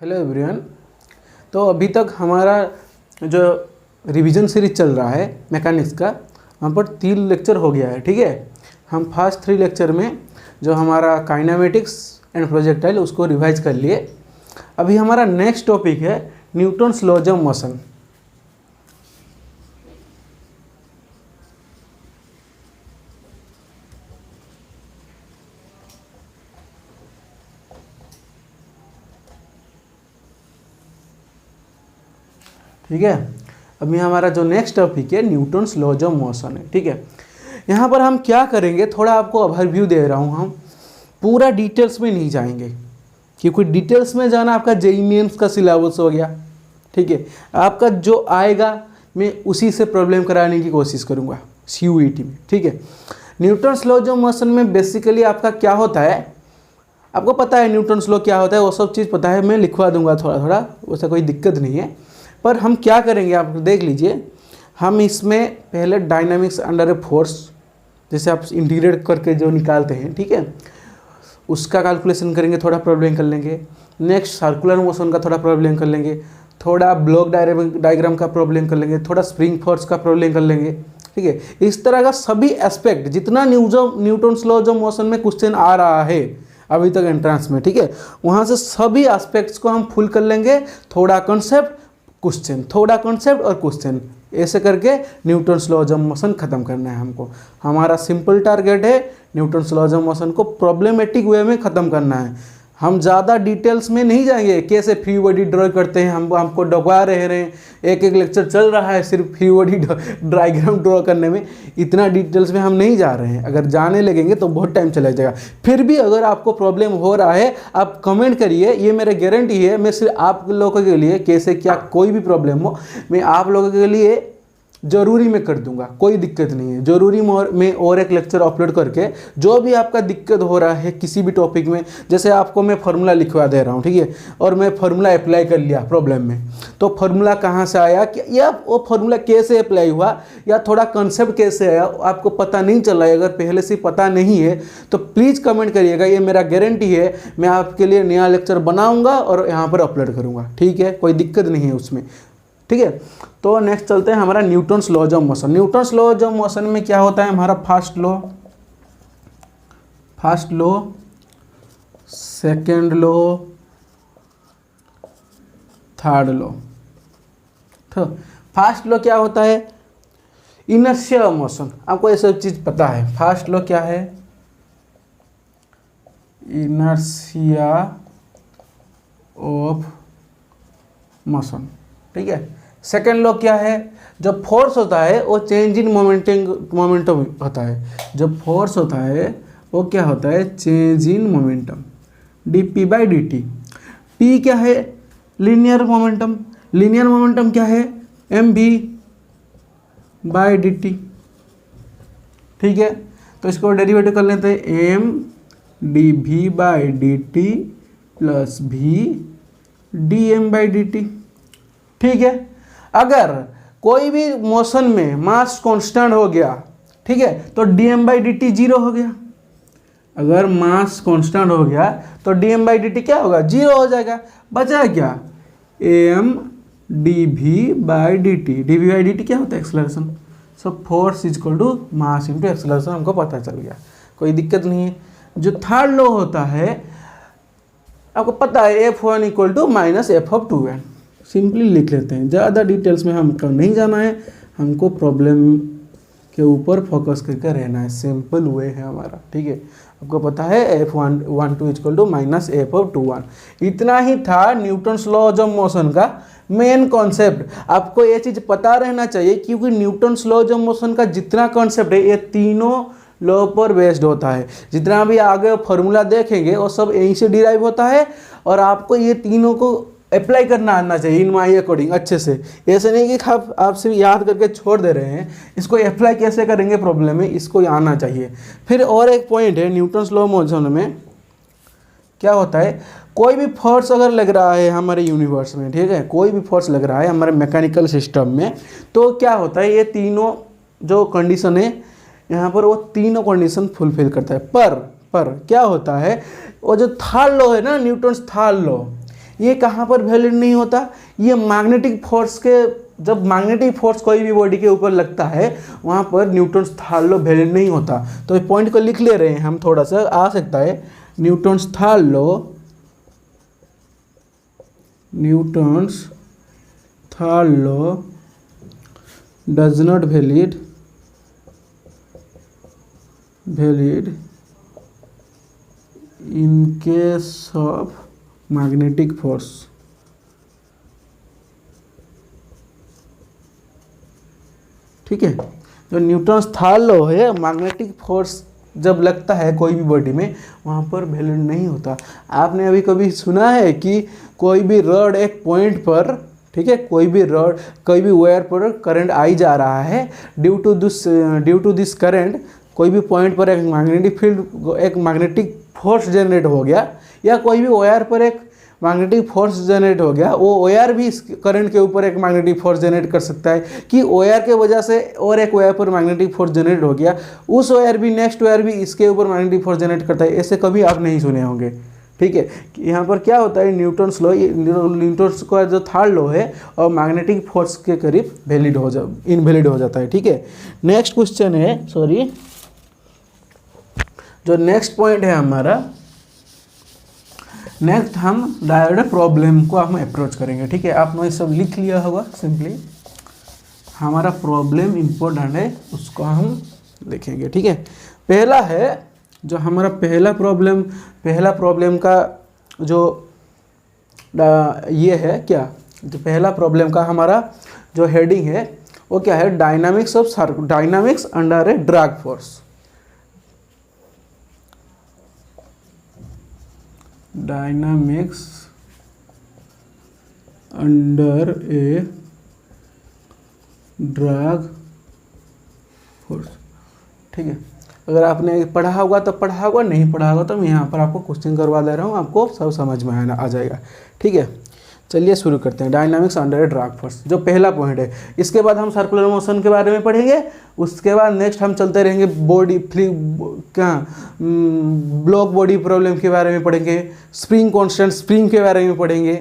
Hello everyone. तो अभी तक हमारा जो रिवीजन सीरीज चल रहा है मैकेनिक्स का, वहाँ पर 3 लेक्चर हो गया है। ठीक है, हम फर्स्ट 3 लेक्चर में जो हमारा काइनेमेटिक्स एंड प्रोजेक्टाइल उसको रिवाइज कर लिए। अभी हमारा नेक्स्ट टॉपिक है न्यूटन्स लॉज ऑफ मोशन। ठीक है, अभी हमारा जो नेक्स्ट टॉपिक है न्यूटन्स लॉज ऑफ मोशन है। ठीक है, यहाँ पर हम क्या करेंगे, थोड़ा आपको ओवरव्यू दे रहा हूँ। हम पूरा डिटेल्स में नहीं जाएंगे क्योंकि डिटेल्स में जाना आपका जेईई मेंस का सिलेबस हो गया। ठीक है, आपका जो आएगा मैं उसी से प्रॉब्लम कराने की कोशिश करूँगा सीयूईटी में। ठीक है, न्यूटन्स लॉज ऑफ मोशन में बेसिकली आपका क्या होता है, आपको पता है न्यूटन्स लॉ क्या होता है, वो सब चीज़ पता है, मैं लिखवा दूंगा थोड़ा थोड़ा, वैसा कोई दिक्कत नहीं है। पर हम क्या करेंगे आप देख लीजिए। हम इसमें पहले डायनामिक्स अंडर ए फोर्स, जैसे आप इंटीग्रेट करके जो निकालते हैं, ठीक है, उसका कैलकुलेशन करेंगे, थोड़ा प्रॉब्लम कर लेंगे। नेक्स्ट सर्कुलर मोशन का थोड़ा प्रॉब्लम कर लेंगे, थोड़ा ब्लॉक डायग्राम का प्रॉब्लम कर लेंगे, थोड़ा स्प्रिंग फोर्स का प्रॉब्लम कर लेंगे। ठीक है, इस तरह का सभी एस्पेक्ट जितना न्यूटन्स लॉज ऑफ मोशन में क्वेश्चन आ रहा है अभी तक एंट्रेंस में, ठीक है, वहाँ से सभी एस्पेक्ट्स को हम फुल कर लेंगे। थोड़ा कॉन्सेप्ट क्वेश्चन, थोड़ा कॉन्सेप्ट और क्वेश्चन, ऐसे करके न्यूटन्स लॉज ऑफ मोशन खत्म करना है हमको। हमारा सिंपल टारगेट है न्यूटन्स लॉज ऑफ मोशन को प्रॉब्लमेटिक वे में ख़त्म करना है। हम ज़्यादा डिटेल्स में नहीं जाएंगे, कैसे फ्री बॉडी ड्रॉ करते हैं, हम हमको डगवा रहे हैं। एक लेक्चर चल रहा है सिर्फ फ्री बॉडी डायग्राम ड्रॉ करने में, इतना डिटेल्स में हम नहीं जा रहे हैं। अगर जाने लगेंगे तो बहुत टाइम चला जाएगा। फिर भी अगर आपको प्रॉब्लम हो रहा है आप कमेंट करिए, ये मेरा गारंटी है। मैं सिर्फ आप लोगों के लिए, कैसे क्या कोई भी प्रॉब्लम हो, मैं आप लोगों के लिए ज़रूरी मैं कर दूंगा, कोई दिक्कत नहीं है। ज़रूरी मैं और एक लेक्चर अपलोड करके जो भी आपका दिक्कत हो रहा है किसी भी टॉपिक में, जैसे आपको मैं फार्मूला लिखवा दे रहा हूँ, ठीक है, और मैं फार्मूला अप्लाई कर लिया प्रॉब्लम में, तो फार्मूला कहाँ से आया, या वो फार्मूला कैसे अप्लाई हुआ, या थोड़ा कंसेप्ट कैसे आया, आपको पता नहीं चला है, अगर पहले से पता नहीं है तो प्लीज़ कमेंट करिएगा। ये मेरा गारंटी है, मैं आपके लिए नया लेक्चर बनाऊँगा और यहाँ पर अपलोड करूँगा। ठीक है, कोई दिक्कत नहीं है उसमें। ठीक है, तो नेक्स्ट चलते हैं हमारा Newton's laws of motion. Newton's laws of motion में क्या होता है, हमारा first law, second law, third law. तो फर्स्ट लॉ क्या होता है, इनर्शिया ऑफ मोशन। आपको ये सब चीज पता है। फर्स्ट लॉ क्या है, इनर्शिया ऑफ मोशन। ठीक है, सेकेंड लॉ क्या है, जब फोर्स होता है वो चेंज इन मोमेंटम होता है। जब फोर्स होता है वो क्या होता है, change in momentum, dp by dt। p क्या है, लीनियर मोमेंटम। लीनियर मोमेंटम क्या है, mv बाई dt। ठीक है, तो इसको डेरिवेटिव कर लेते हैं, m dv by dt plus v dm by dt। ठीक है, अगर कोई भी मोशन में मास कांस्टेंट हो गया, ठीक है, तो dm बाई dt जीरो हो गया। अगर मास कांस्टेंट हो गया तो dm बाई dt क्या होगा, जीरो हो जाएगा। बचा क्या, am dv by dt। dv by dt क्या होता है, acceleration. So force is equal to mass into acceleration, हमको पता चल गया, कोई दिक्कत नहीं है। जो थर्ड लॉ होता है आपको पता है, F1 equal to minus F of 2n। Simply लिख लेते हैं, ज़्यादा डिटेल्स में हमको नहीं जाना है, हमको प्रॉब्लम के ऊपर फोकस करके रहना है। सिंपल वे है हमारा। ठीक है, आपको पता है F1 equal to minus F of 2n। इतना ही था न्यूटन्स लॉज ऑफ मोशन का मेन कॉन्सेप्ट। आपको ये चीज़ पता रहना चाहिए क्योंकि न्यूटन्स लॉज ऑफ मोशन का जितना कॉन्सेप्ट है ये तीनों लॉ पर बेस्ड होता है। जितना भी आगे फॉर्मूला देखेंगे वो सब यहीं से डिराइव होता है, और आपको ये तीनों को अप्लाई करना आना चाहिए इन माई अकॉर्डिंग अच्छे से। ऐसे नहीं कि आप सिर्फ याद करके छोड़ दे रहे हैं, इसको अप्लाई कैसे करेंगे प्रॉब्लम में, इसको आना चाहिए। फिर और एक पॉइंट है न्यूटन्स लॉ मोशन में क्या होता है, कोई भी फोर्स अगर लग रहा है हमारे यूनिवर्स में, ठीक है, कोई भी फोर्स लग रहा है हमारे मैकेनिकल सिस्टम में, तो क्या होता है, ये तीनों जो कंडीशन है यहाँ पर वो तीनों कंडीशन फुलफिल करता है। पर क्या होता है, वो जो थर्ड लॉ है ना, न्यूटन्स थर्ड लॉ, ये कहाँ पर वैलिड नहीं होता? ये मैग्नेटिक फोर्स के, जब मैग्नेटिक फोर्स कोई भी बॉडी के ऊपर लगता है वहाँ पर न्यूटन्स थर्ड लॉ वैलिड नहीं होता। तो इस पॉइंट को लिख ले रहे हैं हम, थोड़ा सा आ सकता है, Newton's third law does not valid in case of magnetic force। ठीक है, जो न्यूटन्स थर्ड लॉ है, मैग्नेटिक फोर्स जब लगता है कोई भी बॉडी में वहाँ पर वैलिड नहीं होता। आपने अभी कभी सुना है कि कोई भी रॉड एक पॉइंट पर, ठीक है, कोई भी वायर पर करंट आई जा रहा है, ड्यू टू दिस करंट कोई भी पॉइंट पर एक मैग्नेटिक फील्ड, एक मैग्नेटिक फोर्स जनरेट हो गया, या कोई भी वायर पर एक मैग्नेटिक फोर्स जनरेट हो गया, वो वायर भी इस करंट के ऊपर एक मैग्नेटिक फोर्स जनरेट कर सकता है कि वायर के वजह से और एक वायर पर मैग्नेटिक फोर्स जनरेट हो गया, उस वायर भी, नेक्स्ट वायर भी इसके ऊपर मैग्नेटिक फोर्स जनरेट करता है। ऐसे कभी आप नहीं सुने होंगे। ठीक है, यहाँ पर क्या होता है, न्यूटन्स का जो थर्ड लॉ है और मैग्नेटिक फोर्स के करीब इनवैलिड हो जाता है। ठीक है, नेक्स्ट क्वेश्चन है, सॉरी, जो नेक्स्ट पॉइंट है हमारा, नेक्स्ट हम डायोड प्रॉब्लम को हम अप्रोच करेंगे। ठीक है, आपने सब लिख लिया होगा, सिंपली हमारा प्रॉब्लम इम्पोर्टेंट है, उसको हम देखेंगे। ठीक है, पहला है जो हमारा पहला प्रॉब्लम का जो ये है क्या, जो पहला प्रॉब्लम का हमारा जो हेडिंग है वो क्या है, डायनामिक्स अंडर ए ड्रैग फोर्स। डायनामिक्स अंडर ए ड्रैग फोर्स। ठीक है, अगर आपने पढ़ा होगा तो पढ़ा होगा, नहीं पढ़ा होगा तो मैं यहाँ पर आपको क्वेश्चन करवा दे रहा हूँ, आपको सब समझ में आ जाएगा। ठीक है, चलिए शुरू करते हैं। डायनामिक्स अंडर ए ड्रैग फोर्स जो पहला पॉइंट है, इसके बाद हम सर्कुलर मोशन के बारे में पढ़ेंगे, उसके बाद नेक्स्ट हम चलते रहेंगे ब्लॉक बॉडी प्रॉब्लम के बारे में पढ़ेंगे, स्प्रिंग कांस्टेंट स्प्रिंग के बारे में पढ़ेंगे,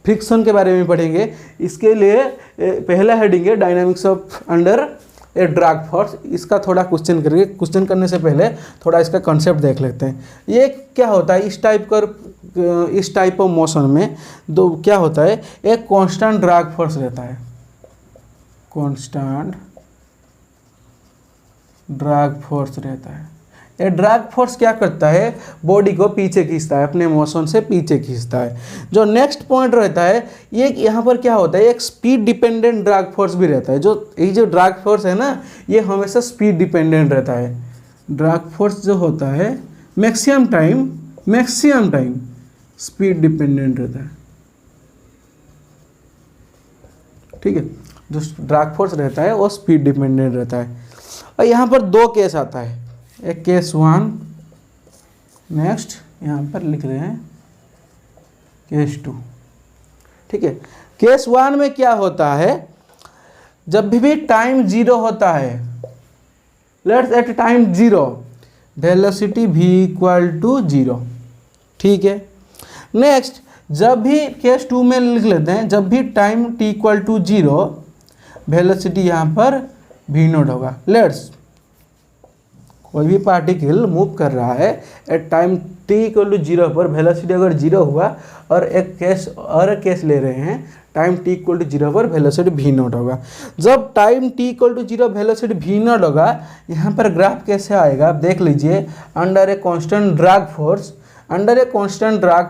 फ्रिक्शन के बारे में पढ़ेंगे। इसके लिए पहला हेडिंग है dynamics of under A drag force. इसका थोड़ा क्वेश्चन करेंगे, क्वेश्चन करने से पहले थोड़ा इसका कॉन्सेप्ट देख लेते हैं। ये क्या होता है, इस टाइप ऑफ मोशन में दो क्या होता है, एक कांस्टेंट ड्रैग फोर्स रहता है, कांस्टेंट ड्रैग फोर्स रहता है। ये ड्रैग फोर्स क्या करता है, बॉडी को पीछे खींचता है, अपने मोशन से पीछे खींचता है। जो नेक्स्ट पॉइंट रहता है, ये यहाँ पर क्या होता है, एक स्पीड डिपेंडेंट ड्रैग फोर्स भी रहता है। जो ड्रैग फोर्स है ना, ये हमेशा स्पीड डिपेंडेंट रहता है। ड्रैग फोर्स जो होता है मैक्सिमम टाइम स्पीड डिपेंडेंट रहता है। ठीक है, जो ड्रैग फोर्स रहता है वो स्पीड डिपेंडेंट रहता है। और यहाँ पर दो केस आता है, एक केस 1, नेक्स्ट यहाँ पर लिख रहे हैं केस 2। ठीक है, केस 1 में क्या होता है, जब भी टाइम 0 होता है, let's at time 0 velocity v = 0। ठीक है, नेक्स्ट जब भी केस 2 में लिख लेते हैं, जब भी टाइम t = 0 वेलोसिटी यहाँ पर v0 होगा। लेट्स कोई भी पार्टिकल मूव कर रहा है एट टाइम t = 0 पर, वेलोसिटी अगर 0 हुआ, और एक केस ले रहे हैं टाइम t = 0 पर वेलोसिटी v0 होगा। जब टाइम t = 0 वेलोसिटी v0 होगा, यहाँ पर ग्राफ कैसे आएगा आप देख लीजिए। Under a constant drag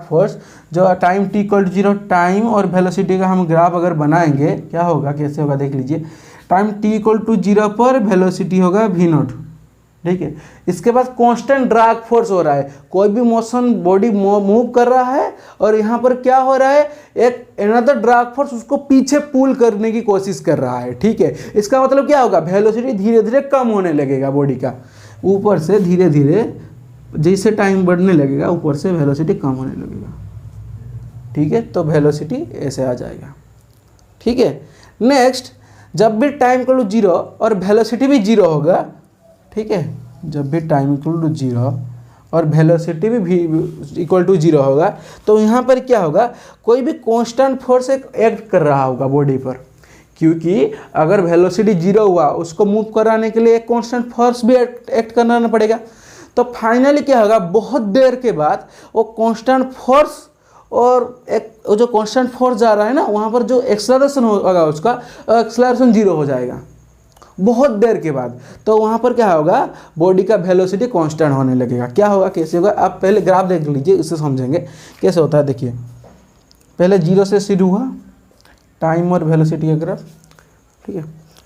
force जो टाइम t = 0, टाइम और वेलोसिटी का हम ग्राफ अगर बनाएंगे क्या होगा, कैसे होगा देख लीजिए। टाइम t = 0 पर वेलोसिटी होगा v0। ठीक है, इसके बाद कांस्टेंट ड्रैग फोर्स हो रहा है, कोई भी मोशन बॉडी मूव कर रहा है और यहाँ पर क्या हो रहा है, एक अनदर ड्रैग फोर्स उसको पीछे पुल करने की कोशिश कर रहा है। ठीक है, इसका मतलब क्या होगा, वेलोसिटी धीरे धीरे कम होने लगेगा बॉडी का, ऊपर से धीरे धीरे जैसे टाइम बढ़ने लगेगा ऊपर से वेलोसिटी कम होने लगेगा। ठीक है, तो वेलोसिटी ऐसे आ जाएगा। ठीक है, नेक्स्ट जब भी टाइम = 0 और वेलोसिटी भी 0 होगा, ठीक है, जब भी टाइम = 0 और वेलोसिटी भी इक्वल टू 0 होगा, तो यहाँ पर क्या होगा, कोई भी कांस्टेंट फोर्स एक्ट कर रहा होगा बॉडी पर, क्योंकि अगर वेलोसिटी 0 हुआ उसको मूव कराने के लिए एक कांस्टेंट फोर्स भी एक्ट करना पड़ेगा। तो फाइनली क्या होगा, बहुत देर के बाद वो कांस्टेंट फोर्स और एक जो कांस्टेंट फोर्स जा रहा है ना, वहाँ पर जो एक्सेलरेशन होगा उसका एक्सेलरेशन 0 हो जाएगा बहुत देर के बाद। तो वहाँ पर क्या होगा, बॉडी का वेलोसिटी कांस्टेंट होने लगेगा। क्या होगा, कैसे होगा, आप पहले ग्राफ देख लीजिए, इससे समझेंगे कैसे होता है। देखिए पहले 0 से शुरू हुआ टाइम और वेलोसिटी का ग्राफ, ठीक है।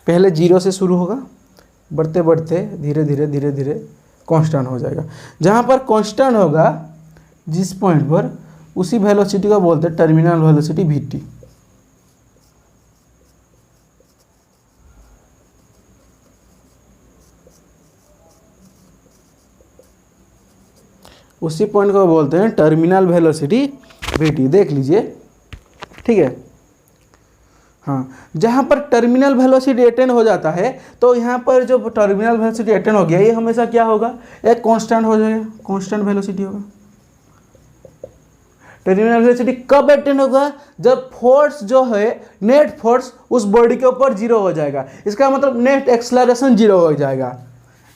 पहले 0 से शुरू होगा, बढ़ते बढ़ते धीरे धीरे धीरे धीरे कांस्टेंट हो जाएगा। जहाँ पर कांस्टेंट होगा जिस पॉइंट पर, उसी वेलोसिटी को बोलते हैं टर्मिनल वेलोसिटी vt। उसी पॉइंट को बोलते हैं टर्मिनल वेलोसिटी vt, देख लीजिए, ठीक है। हाँ, जहाँ पर टर्मिनल वेलोसिटी अटेन हो जाता है, तो यहाँ पर जो टर्मिनल वेलोसिटी अटेन हो गया, ये हमेशा क्या होगा, एक कांस्टेंट हो जाएगा, कांस्टेंट वेलोसिटी होगा। टर्मिनल वेलोसिटी कब अटेन होगा, जब फोर्स जो है, नेट फोर्स उस बॉडी के ऊपर 0 हो जाएगा। इसका मतलब नेट एक्सेलरेशन 0 हो जाएगा।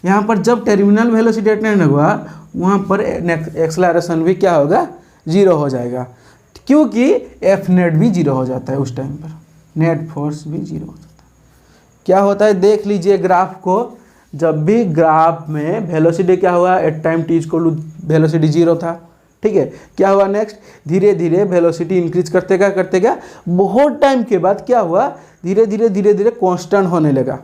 यहाँ पर जब टर्मिनल वेलोसिटी अटेन होगा, वहाँ पर एक्सेलरेशन भी क्या होगा, 0 हो जाएगा, क्योंकि एफ नेट भी 0 हो जाता है उस टाइम पर, नेट फोर्स भी 0 हो जाता है। क्या होता है, देख लीजिए ग्राफ को, जब भी ग्राफ में वेलोसिटी क्या हुआ, at time T equal to velocity 0 था, ठीक है। क्या हुआ नेक्स्ट, धीरे धीरे वेलोसिटी इंक्रीज करते गया, बहुत टाइम के बाद क्या हुआ, धीरे धीरे धीरे धीरे कांस्टेंट होने लगा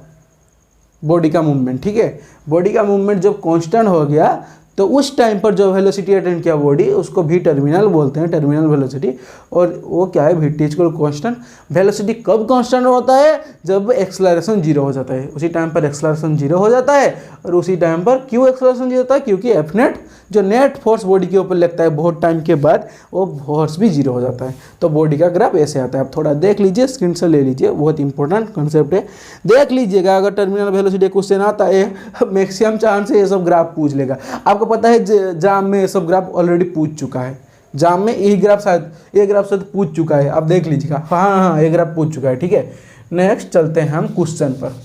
बॉडी का मूवमेंट, ठीक है। बॉडी का मूवमेंट जब कांस्टेंट हो गया, तो उस टाइम पर जो वेलोसिटी अटेन किया बॉडी, उसको भी टर्मिनल बोलते हैं, टर्मिनल वेलोसिटी। और वो क्या है, vt इक्वल कांस्टेंट। वेलोसिटी कब कांस्टेंट होता है, जब एक्सेलरेशन 0 हो जाता है, उसी टाइम पर एक्सेलरेशन 0 हो जाता है। और उसी टाइम पर क्यों एक्सेलरेशन 0 होता है, क्योंकि एफ नेट जो नेट फोर्स बॉडी के ऊपर लगता है बहुत टाइम के बाद, वो फोर्स भी 0 हो जाता है। तो बॉडी का ग्राफ ऐसे आता है। आप थोड़ा देख लीजिए, स्क्रीन से ले लीजिए, बहुत इंपॉर्टेंट कॉन्सेप्ट है, देख लीजिएगा। अगर टर्मिनल वेलोसिटी क्वेश्चन आता है, मैक्सिमम चांस है ये सब ग्राफ पूछ लेगा। आपको पता है जाम में ये सब ग्राफ ऑलरेडी पूछ चुका है, जाम में यही ग्राफ शायद, ये ग्राफ शायद पूछ चुका है, आप देख लीजिएगा। हाँ, ये ग्राफ पूछ चुका है, ठीक है। नेक्स्ट चलते हैं हम क्वेश्चन पर।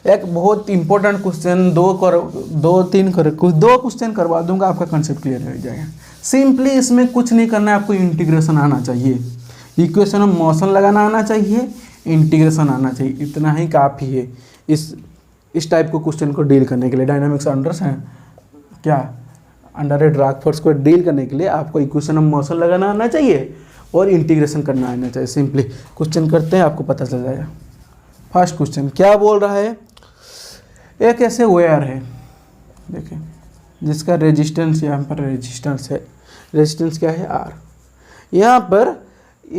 एक बहुत इंपॉर्टेंट क्वेश्चन, दो क्वेश्चन करवा दूंगा, आपका कंसेप्ट क्लियर हो जाएगा। सिंपली इसमें कुछ नहीं करना है, आपको इंटीग्रेशन आना चाहिए, इक्वेशन ऑफ मोशन लगाना आना चाहिए, इंटीग्रेशन आना चाहिए, इतना ही काफ़ी है इस टाइप को क्वेश्चन को डील करने के लिए। डायनामिक्स अंडर्स हैं क्या, अंडर ए ड्रैग फोर्स को डील करने के लिए आपको इक्वेशन ऑफ मोशन लगाना आना चाहिए और इंटीग्रेशन करना आना चाहिए। सिंपली क्वेश्चन करते हैं, आपको पता चल जाएगा। फर्स्ट क्वेश्चन क्या बोल रहा है, एक ऐसे वायर है, देखिए, जिसका रेजिस्टेंस, यहाँ पर रेजिस्टेंस है, रेजिस्टेंस क्या है, आर। यहाँ पर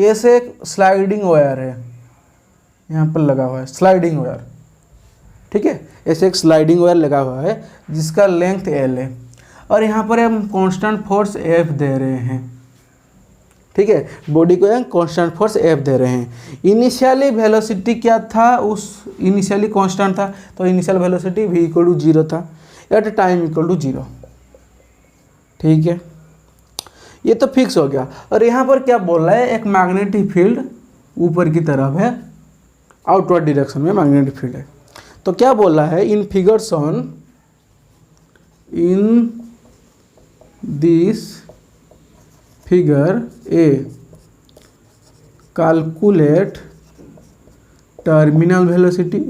ऐसे एक स्लाइडिंग वायर है, यहाँ पर लगा हुआ है स्लाइडिंग वायर, ठीक है। ऐसे एक स्लाइडिंग वायर लगा हुआ है जिसका लेंथ एल है, और यहाँ पर हम कांस्टेंट फोर्स एफ दे रहे हैं, ठीक है। बॉडी को कांस्टेंट फोर्स एफ दे रहे हैं। इनिशियली वेलोसिटी क्या था, उस इनिशियली कांस्टेंट था, तो initial velocity v equal to 0 था, एट टाइम इक्वल टू 0, ठीक है। ये तो फिक्स हो गया। और यहाँ पर क्या बोल रहा है, एक मैग्नेटिक फील्ड ऊपर की तरफ है, आउटवर्ड डायरेक्शन में मैग्नेटिक फील्ड है। तो क्या बोल रहा है, in figures on in this figure A calculate terminal velocity,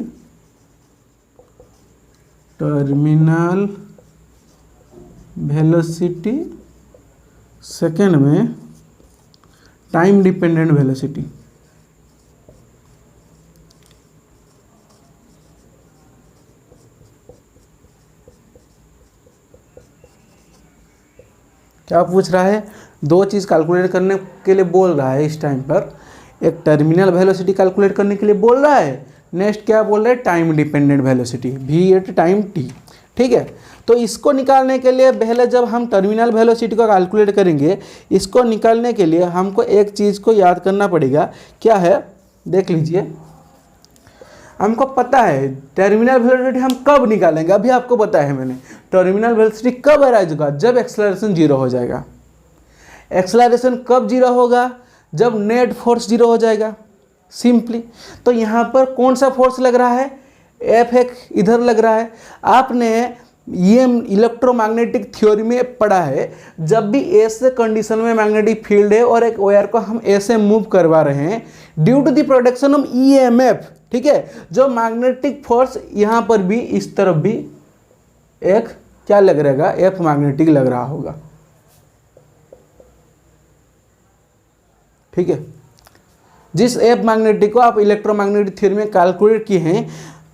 second में टाइम डिपेंडेंट वेलोसिटी। क्या पूछ रहा है, दो चीज़ कैलकुलेट करने के लिए बोल रहा है इस टाइम पर। एक टर्मिनल वेलोसिटी कैलकुलेट करने के लिए बोल रहा है, नेक्स्ट क्या बोल रहा है, time dependent velocity v at time t, ठीक है। तो इसको निकालने के लिए पहले जब हम टर्मिनल वेलोसिटी को कैलकुलेट करेंगे, इसको निकालने के लिए हमको एक चीज़ को याद करना पड़ेगा, क्या है, देख लीजिए। हमको पता है टर्मिनल वेलोसिटी हम कब निकालेंगे, अभी आपको बताया है मैंने। टर्मिनल वेलोसिटी कब अराइज होगा, जब एक्सेलरेशन जीरो हो जाएगा। एक्सेलरेशन कब जीरो होगा, जब नेट फोर्स जीरो हो जाएगा, सिंपली। तो यहाँ पर कौन सा फोर्स लग रहा है, एफ एक इधर लग रहा है। आपने ये इलेक्ट्रोमैग्नेटिक थ्योरी में पढ़ा है, जब भी ऐसे कंडीशन में मैग्नेटिक फील्ड है और एक वायर को हम ऐसे मूव करवा रहे हैं due to the production of EMF, ठीक है, जो मैग्नेटिक फोर्स यहाँ पर भी इस तरफ भी एक क्या लग रहेगा, एफ मैग्नेटिक लग रहा होगा, ठीक है। जिस एफ मैग्नेटिक को आप इलेक्ट्रोमैग्नेटिक थ्योरी में कैलकुलेट किए हैं,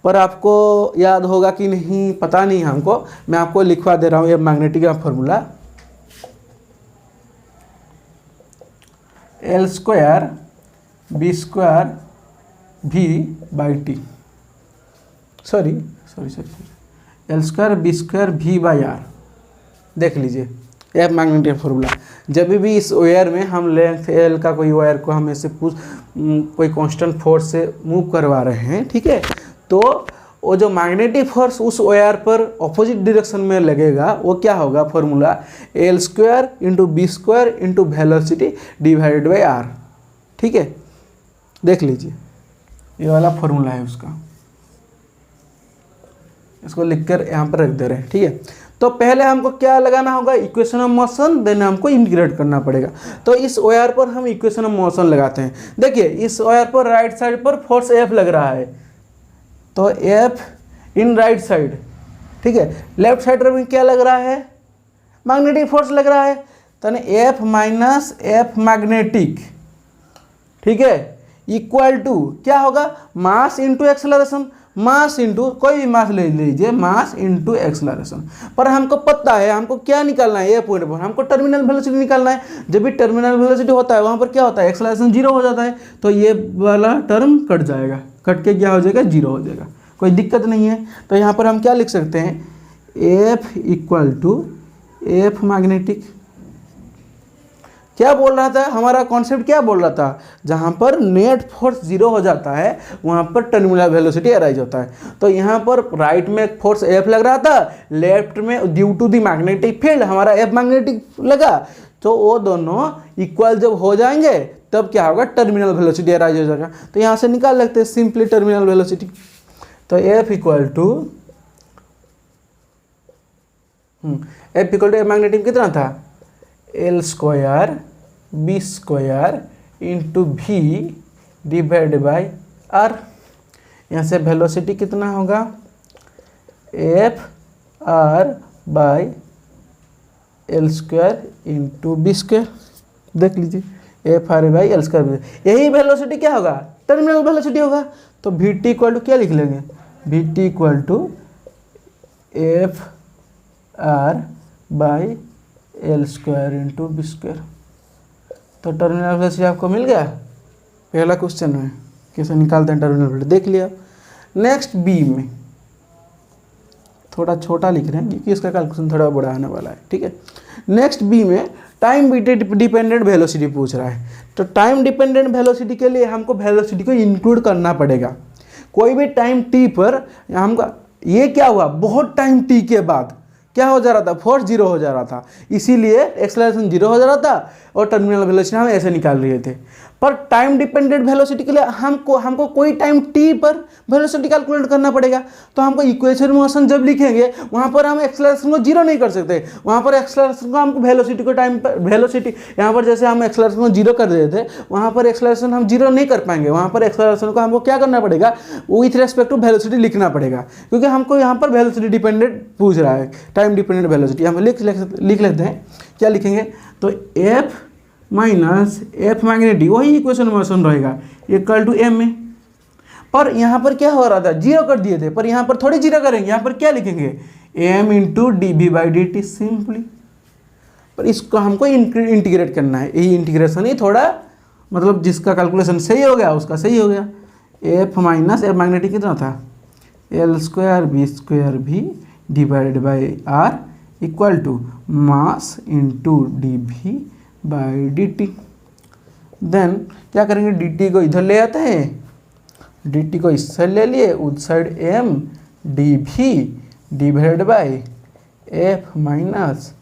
पर आपको याद होगा कि नहीं पता नहीं हमको, मैं आपको लिखवा दे रहा हूँ एफ मैग्नेटिक का formula. L square B square V by T, sorry L square B square V by R. देख लीजिए एफ मैग्नेटिक फॉर्मूला। जब भी इस वायर में हम लेंथ एल का कोई वायर को हम ऐसे कोई कांस्टेंट फोर्स से मूव करवा रहे हैं, ठीक है, तो वो जो मैग्नेटिक फोर्स उस वायर पर ऑपोजिट डायरेक्शन में लगेगा, वो क्या होगा, formula L square into B square into velocity divided by R, ठीक है। देख लीजिए ये वाला फॉर्मूला है उसका, इसको लिखकर यहाँ पर रख दे रहे हैं, ठीक है। तो पहले हमको क्या लगाना होगा, इक्वेशन ऑफ मोशन, देन हमको इंटीग्रेट करना पड़ेगा। तो इस वायर पर हम इक्वेशन ऑफ मोशन लगाते हैं। देखिए इस वायर पर राइट साइड पर फोर्स एफ लग रहा है, तो एफ इन राइट साइड, ठीक है। लेफ्ट साइड पर क्या लग रहा है, मैग्नेटिक फोर्स लग रहा है, तो एफ माइनस एफ मैग्नेटिक, ठीक है, इक्वल टू क्या होगा, मास इंटू एक्सेलरेशन। मास इंटू कोई भी मास ले लीजिए, मास इंटू एक्सेलरेशन। पर हमको पता है हमको क्या निकालना है, ये पॉइंट पर हमको टर्मिनल वेलोसिटी निकालना है। जब भी टर्मिनल वेलोसिटी होता है वहाँ पर क्या होता है, एक्सेलरेशन जीरो हो जाता है, तो ये वाला टर्म कट जाएगा, कट के क्या हो जाएगा, जीरो हो जाएगा, कोई दिक्कत नहीं है। तो यहाँ पर हम क्या लिख सकते हैं, F equal to F magnetic. क्या बोल रहा था हमारा कॉन्सेप्ट, क्या बोल रहा था, जहाँ पर नेट फोर्स जीरो हो जाता है वहाँ पर टर्मिनल वेलोसिटी अराइज होता है। तो यहाँ पर राइट में फोर्स एफ लग रहा था, लेफ्ट में due to the magnetic field हमारा एफ मैग्नेटिक लगा, तो वो दोनों इक्वल जब हो जाएंगे तब क्या होगा, टर्मिनल वेलोसिटी अराइज हो जाएगा। तो यहाँ से निकाल लगते हैं सिंपली टर्मिनल वेलोसिटी। तो F equal to F magnetic कितना था, L square B square into V divide by R. यहाँ से वेलोसिटी कितना होगा, F R by L square into B square. देख लीजिए F R by L square, यही वेलोसिटी क्या होगा, टर्मिनल वेलोसिटी होगा। तो वी टी इक्वल टू क्या लिख लेंगे, V T equal to F R by L square into B square. तो टर्मिनल वेलोसिटी आपको मिल गया, पहला क्वेश्चन में कैसे निकालते हैं टर्मिनल वेलोसिटी देख लिया। नेक्स्ट बी में थोड़ा छोटा लिख रहे हैं क्योंकि इसका कैलकुलेशन थोड़ा बड़ा आने वाला है, ठीक है। नेक्स्ट बी में टाइम डिपेंडेंट वेलोसिटी पूछ रहा है। तो टाइम डिपेंडेंट वेलोसिटी के लिए हमको वेलोसिटी को इंक्लूड करना पड़ेगा। कोई भी टाइम टी पर हमको, ये क्या हुआ, बहुत टाइम टी के बाद क्या हो जा रहा था, फोर्स जीरो हो जा रहा था, इसीलिए एक्सेलरेशन जीरो हो जा रहा था और टर्मिनल वेलोसिटी हम ऐसे निकाल रहे थे। पर टाइम डिपेंडेंट वेलोसिटी के लिए हमको कोई टाइम टी पर वेलोसिटी कैलकुलेट करना पड़ेगा। तो हमको इक्वेशन मोशन जब लिखेंगे वहाँ पर हम एक्सेलरेशन को जीरो नहीं कर सकते, वहाँ पर एक्सेलरेशन को हमको वेलोसिटी को टाइम पर वेलोसिटी, यहाँ पर जैसे हम एक्सेलरेशन को जीरो कर देते थे वहाँ पर एक्सेलरेशन हम जीरो नहीं कर पाएंगे, वहाँ पर एक्सेलरेशन को हमको क्या करना पड़ेगा, विथ रेस्पेक्ट टू वेलोसिटी लिखना पड़ेगा, क्योंकि हमको यहाँ पर वेलोसिटी डिपेंडेंट पूछ रहा है, टाइम डिपेंडेंट वेलोसिटी। हम लिख लेते हैं, क्या लिखेंगे, तो एफ माइनस एफ मैग्नेटिक, वही इक्वेशन मोशन रहेगा, इक्वल टू एम में। पर यहाँ पर क्या हो रहा था, जीरो कर दिए थे, पर यहाँ पर थोड़ी जीरो करेंगे, यहाँ पर क्या लिखेंगे, M into D B by D T simply. पर इसको हमको इंटीग्रेट करना है, यही इंटीग्रेशन ही थोड़ा मतलब जिसका कैलकुलेशन सही हो गया उसका सही हो गया। एफ माइनस एफ मैग्नेटिक कितना था, L square B square V divided by R equal to mass into D V by D T. Then क्या करेंगे, डी टी को इधर ले आते हैं डी टी को इस साइड ले लिए, उस side M D V divide by F minus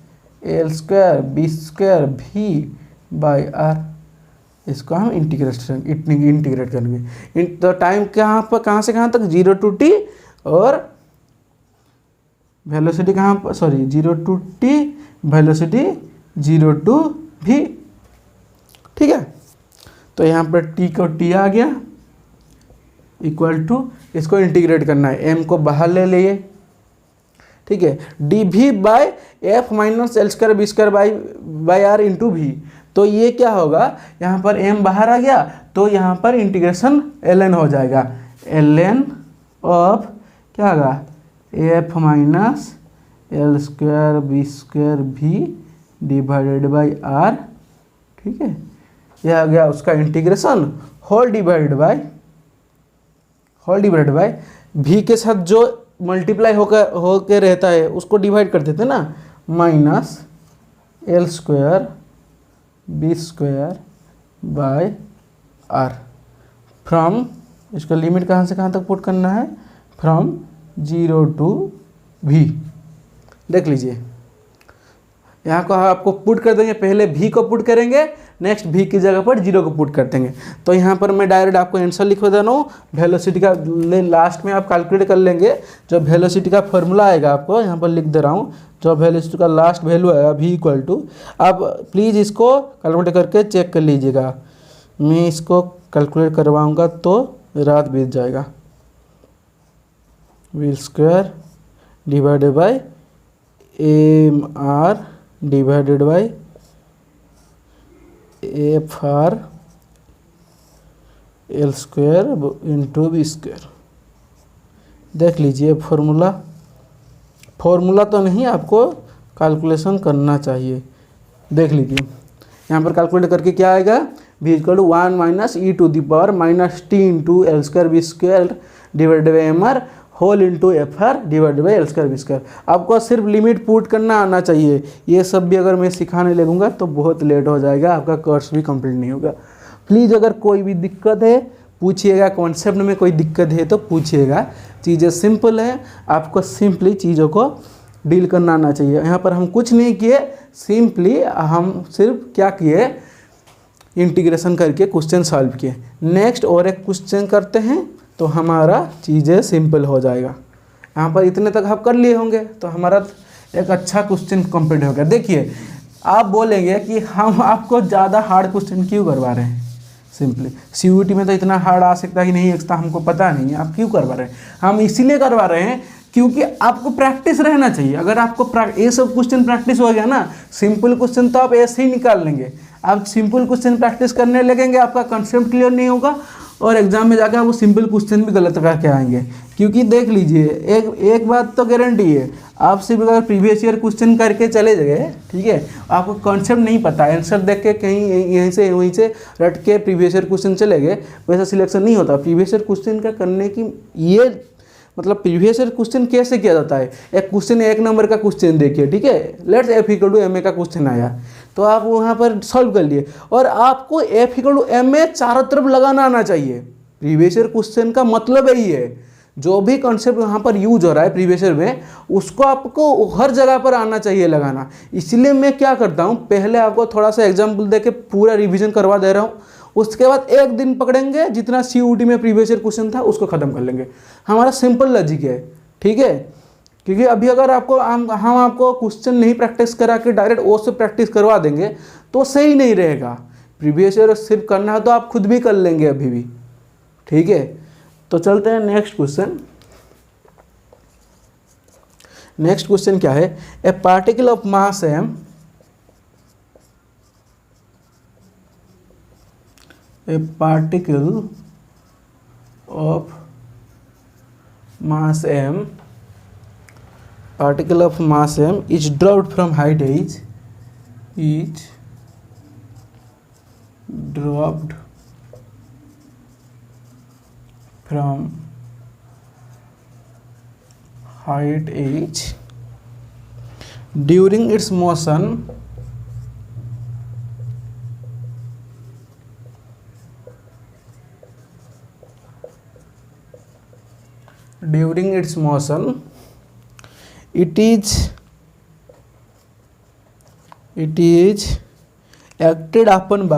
L square B square V by R. इसको हम इंटीग्रेट करेंगे। तो टाइम कहाँ से कहाँ तक, 0 to t, और वेलोसिटी कहाँ पर, sorry 0 to t, velocity 0 to v। ठीक है, तो यहाँ पर t को t आ गया इक्वल टू, इसको इंटीग्रेट करना है, m को बाहर ले लिए। ठीक है, D V by F minus L square B square by R into V. तो ये क्या होगा, यहाँ पर m बाहर आ गया तो यहाँ पर इंटीग्रेशन ln हो जाएगा, ln ऑफ क्या होगा, F minus L square B square V divided by R. ठीक है, यह आ गया उसका इंटीग्रेशन, होल डिवाइडेड बाय भी के साथ जो मल्टीप्लाई होकर रहता है उसको डिवाइड कर देते ना, minus L square B square by R from, इसका लिमिट कहाँ से कहाँ तक पुट करना है, फ्रॉम 0 to v। देख लीजिए, यहाँ को आपको पुट कर देंगे, पहले v को पुट करेंगे, नेक्स्ट v की जगह पर 0 को पुट कर देंगे। तो यहाँ पर मैं डायरेक्ट आपको आंसर लिख दे रहा हूँ, वेलोसिटी का लास्ट में आप कैलकुलेट कर लेंगे, जो वेलोसिटी का फॉर्मूला आएगा आपको यहाँ पर लिख दे रहा हूँ, जो वेलोसिटी का लास्ट वैल्यू आएगा v इक्वल टू, आप प्लीज़ इसको कैलकुलेट करके चेक कर लीजिएगा, मैं इसको कैलकुलेट करवाऊँगा तो रात बीत जाएगा। v square divided by M R divided by F R L square into B square. देख लीजिए फॉर्मूला तो नहीं, आपको कैलकुलेशन करना चाहिए। देख लीजिए यहाँ पर कैलकुलेट करके क्या आएगा, v equal to 1 minus E to the power minus T into L square B square divided by M R whole into F R divided by L square B square. आपको सिर्फ लिमिट पुट करना आना चाहिए, ये सब भी अगर मैं सिखाने लगूंगा तो बहुत लेट हो जाएगा, आपका कोर्स भी कंप्लीट नहीं होगा। प्लीज़ अगर कोई भी दिक्कत है पूछिएगा, कॉन्सेप्ट में कोई दिक्कत है तो पूछिएगा, चीज़ें सिंपल है, आपको सिंपली चीज़ों को डील करना आना चाहिए। यहाँ पर हम कुछ नहीं किए, सिंपली हम सिर्फ क्या किए, इंटीग्रेशन करके क्वेश्चन सॉल्व किए। नेक्स्ट और एक क्वेश्चन करते हैं तो हमारा चीज़ें सिंपल हो जाएगा। यहाँ पर इतने तक आप कर लिए होंगे तो हमारा एक अच्छा क्वेश्चन कंप्लीट हो गया। देखिए आप बोलेंगे कि हम आपको ज़्यादा हार्ड क्वेश्चन क्यों करवा रहे हैं, सिंपली सीयूईटी में तो इतना हार्ड आ सकता है कि नहीं, इसका हमको पता नहीं है, आप क्यों करवा रहे हैं। हम इसीलिए करवा रहे हैं क्योंकि आपको प्रैक्टिस रहना चाहिए। अगर आपको ये सब क्वेश्चन प्रैक्टिस हो गया ना, सिंपल क्वेश्चन तो आप ऐसे ही निकाल लेंगे। आप सिंपल क्वेश्चन प्रैक्टिस करने लगेंगे, आपका कंसेप्ट क्लियर नहीं होगा और एग्जाम में जाकर वो सिंपल क्वेश्चन भी गलत करके आएंगे। क्योंकि देख लीजिए एक बात तो गारंटी है, आप सिर्फ अगर प्रीवियस ईयर क्वेश्चन करके चले गए, ठीक है, आपको कॉन्सेप्ट नहीं पता, आंसर देख के कहीं यहीं से वहीं से रट के प्रीवियस ईयर क्वेश्चन चले गए, वैसा सिलेक्शन नहीं होता। प्रीवियस ईयर क्वेश्चन का करने की ये मतलब प्रीवियस ईयर क्वेश्चन कैसे किया जाता है, एक क्वेश्चन 1 नंबर का क्वेश्चन देखिए, ठीक है, let's F equal to M A का क्वेश्चन आया तो आप वहाँ पर सॉल्व कर लिए, और आपको F equal to M A चारों तरफ लगाना आना चाहिए। प्रीवियस ईयर क्वेश्चन का मतलब यही है, जो भी कॉन्सेप्ट वहाँ पर यूज हो रहा है प्रीवियस ईयर में, उसको आपको हर जगह पर आना चाहिए लगाना। इसलिए मैं क्या करता हूँ, पहले आपको थोड़ा सा एग्जाम्पल दे के पूरा रिविजन करवा दे रहा हूँ, उसके बाद एक दिन पकड़ेंगे, जितना सीयूटी में प्रीवियस ईयर क्वेश्चन था उसको खत्म कर लेंगे। हमारा सिंपल लॉजिक है, ठीक है। क्योंकि अभी अगर आपको हम आपको क्वेश्चन नहीं प्रैक्टिस करा के डायरेक्ट वो से प्रैक्टिस करवा देंगे तो सही नहीं रहेगा। प्रीवियस ईयर सिर्फ करना है तो आप खुद भी कर लेंगे अभी भी, ठीक है। तो चलते हैं नेक्स्ट क्वेश्चन। नेक्स्ट क्वेश्चन क्या है, a particle of mass M, a particle of mass m is dropped from height h, during its motion during its motion it is acted upon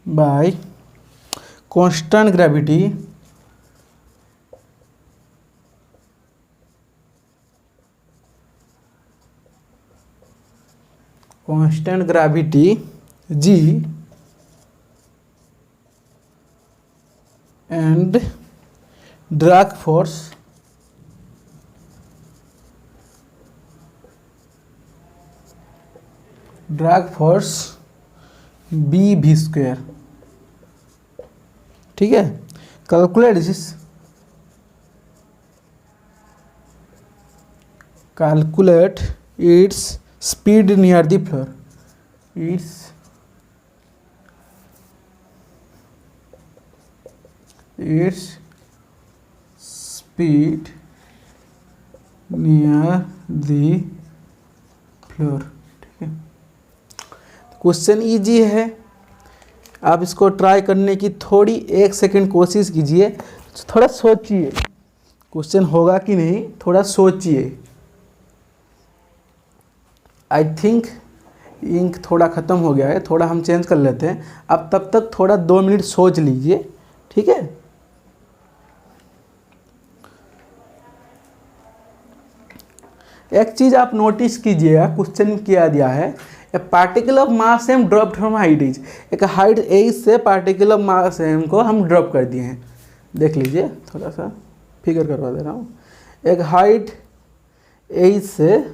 by constant gravity G and drag force BV square. ठीक है, calculate its speed near the floor, its speed near the floor। ठीक है, question easy है, आप इसको try करने की थोड़ी 1 सेकंड कोशिश कीजिए, थोड़ा सोचिए क्वेश्चन होगा कि नहीं, थोड़ा सोचिए। आई थिंक इंक थोड़ा ख़त्म हो गया है, थोड़ा हम चेंज कर लेते हैं। अब तब तक थोड़ा 2 मिनट सोच लीजिए, ठीक है। एक चीज़ आप नोटिस कीजिएगा, क्वेश्चन किया दिया है a particle of mass M drop from height is, एक हाइट ए से पार्टिकल ऑफ मास एम को हम ड्रॉप कर दिए हैं। देख लीजिए, थोड़ा सा फिगर करवा दे रहा हूँ। एक हाइट ए से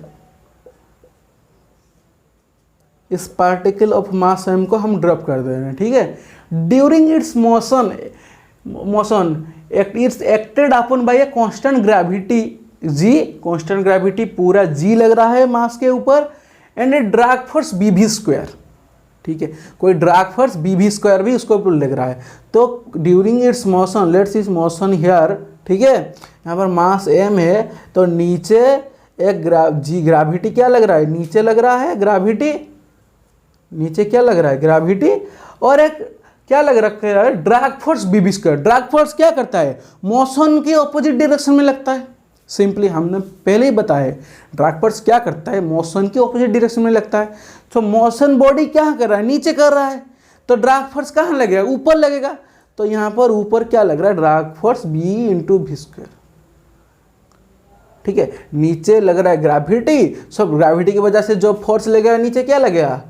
इस पार्टिकल ऑफ मास एम को हम ड्रॉप कर दे रहे हैं, ठीक है। During its motion its acted upon by a constant gravity G, constant gravity पूरा जी लग रहा है मास के ऊपर, and a drag force BV square. ठीक है, कोई ड्रैग फोर्स BV स्क्वायर भी उसको ऊपर लग रहा है। तो during its motion, let's is motion here, ठीक है, यहाँ पर मास m है, तो नीचे एक ग्रेविटी क्या लग रहा है, नीचे लग रहा है ग्रेविटी, नीचे क्या लग रहा है ग्रेविटी, और एक क्या लग रखा है drag force BV square. Drag force क्या करता है, मोशन के ऑपोजिट डायरेक्शन में लगता है। सिंपली हमने पहले ही बताया है, ड्रैग फोर्स क्या करता है, मोशन के ऑपोजिट डायरेक्शन में लगता है। तो मोशन बॉडी क्या कर रहा है, नीचे कर रहा है, तो ड्रैग फोर्स कहाँ लगेगा, ऊपर लगेगा। तो यहाँ पर ऊपर क्या लग रहा है, drag force B × V square. ठीक है, नीचे लग रहा है ग्रेविटी, सब ग्रेविटी की वजह से जो फोर्स लगेगा नीचे क्या लगेगा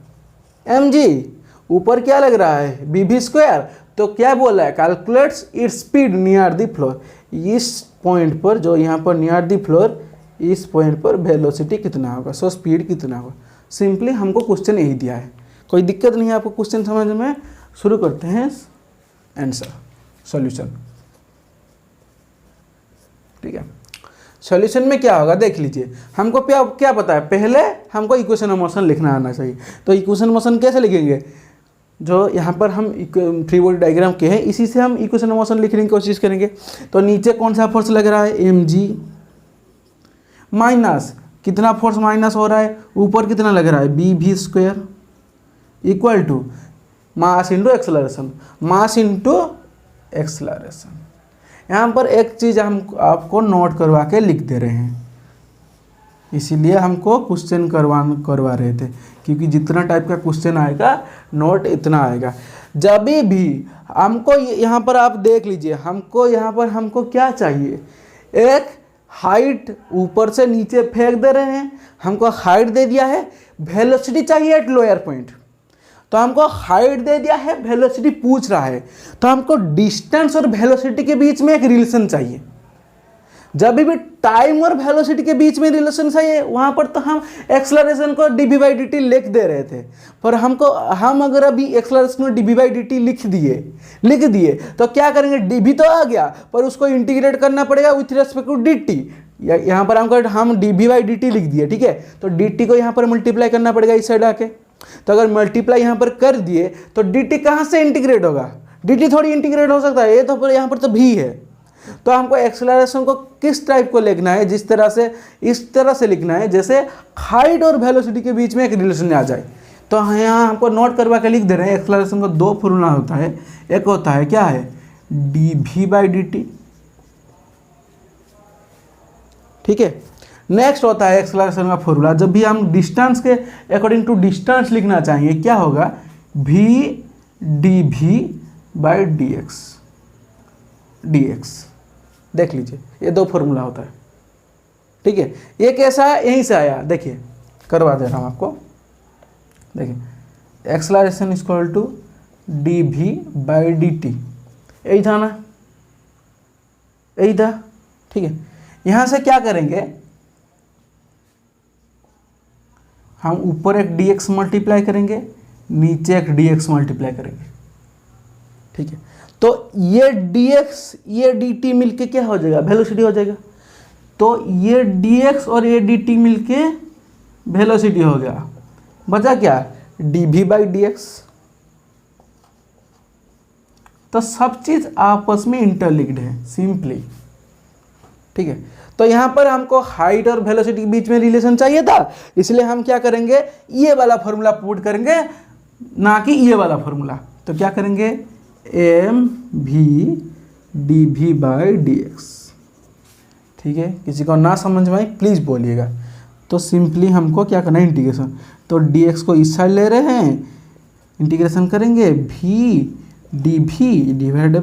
mg, ऊपर क्या लग रहा है BV स्क्वायर। तो क्या बोला है, calculates its speed near the floor, इस पॉइंट पर जो यहाँ पर नियर द फ्लोर, इस पॉइंट पर वेलोसिटी कितना होगा, सो स्पीड कितना होगा। सिंपली हमको क्वेश्चन यही दिया है, कोई दिक्कत नहीं है आपको क्वेश्चन समझ में। शुरू करते हैं आंसर सॉल्यूशन। ठीक है, सॉल्यूशन में क्या होगा देख लीजिए। हमको क्या पता है, पहले हमको इक्वेशन ऑफ मोशन लिखना आना चाहिए। तो इक्वेशन मोशन कैसे लिखेंगे, जो यहाँ पर हम फ्री बॉडी डायग्राम के हैं, इसी से हम इक्वेशन ऑफ मोशन लिखने की कोशिश करेंगे। तो नीचे कौन सा फोर्स लग रहा है mg, माइनस कितना फोर्स माइनस हो रहा है, ऊपर कितना लग रहा है BV square, equal to mass into acceleration, mass into acceleration. यहाँ पर एक चीज़ हम आपको नोट करवा के लिख दे रहे हैं, इसीलिए हमको क्वेश्चन करवा रहे थे, क्योंकि जितना टाइप का क्वेश्चन आएगा नोट इतना आएगा। जब भी हमको यहाँ पर आप देख लीजिए, हमको यहाँ पर हमको क्या चाहिए, एक हाइट ऊपर से नीचे फेंक दे रहे हैं, हमको हाइट दे दिया है, वेलोसिटी चाहिए एट लोअर पॉइंट। तो हमको हाइट दे दिया है, वेलोसिटी पूछ रहा है, तो हमको डिस्टेंस और वेलोसिटी के बीच में एक रिलेशन चाहिए। जब भी टाइम और वेलोसिटी के बीच में रिलेशन चाहिए, वहाँ पर तो हम एक्सेलरेशन को dv/dt लिख दे रहे थे, पर हम अगर अभी एक्सेलरेशन को dv/dt लिख दिए तो क्या करेंगे, dv तो आ गया, पर उसको इंटीग्रेट करना पड़ेगा विथ रेस्पेक्ट टू dt। यहाँ पर हम dv/dt लिख दिए, ठीक है, तो dt को यहाँ पर मल्टीप्लाई करना पड़ेगा इस साइड आके। तो अगर मल्टीप्लाई यहाँ पर कर दिए तो dt कहाँ से इंटीग्रेट होगा, dt थोड़ी इंटीग्रेट हो सकता है, ये तो यहाँ पर तो v है। तो हमको एक्सेलरेशन को किस टाइप को लिखना है, इस तरह से लिखना है जैसे हाइट और वेलोसिटी के बीच में एक रिलेशन आ जाए। तो यहाँ हमको नोट करवा के लिख दे रहे हैं, एक्सेलरेशन का दो फॉर्मूला होता है। एक होता है क्या है, dv/dt, ठीक है। नेक्स्ट होता है एक्सेलरेशन का फॉर्मूला, जब भी हम डिस्टेंस के अकॉर्डिंग टू डिस्टेंस लिखना चाहिए, क्या होगा, v dv/dx, देख लीजिए ये दो फॉर्मूला होता है, ठीक है। ये कैसा है, यहीं से आया, देखिए करवा दे रहा हूँ आपको, देखिए एक्सेलरेशन इक्वल टू dv/dt, यही था ना, यही था, ठीक है। यहाँ से क्या करेंगे, हम ऊपर एक dx मल्टीप्लाई करेंगे, नीचे एक dx मल्टीप्लाई करेंगे, ठीक है। तो ये dx ये dt मिलके क्या हो जाएगा, वेलोसिटी हो जाएगा। तो ये dx और ये dt मिलके वेलोसिटी हो गया, बचा क्या, dv/dx। तो सब चीज आपस में इंटरलिंक्ड है सिंपली, ठीक है। तो यहाँ पर हमको हाइट और वेलोसिटी के बीच में रिलेशन चाहिए था, इसलिए हम क्या करेंगे, ये वाला फॉर्मूला पुट करेंगे, ना कि ये वाला फॉर्मूला। तो क्या करेंगे, mv dv/dx, ठीक है। किसी को ना समझ में आई प्लीज़ बोलिएगा। तो सिंपली हमको क्या करना है, इंटीग्रेशन। तो dx को इस साइड ले रहे हैं, इंटीग्रेशन करेंगे v dv/mg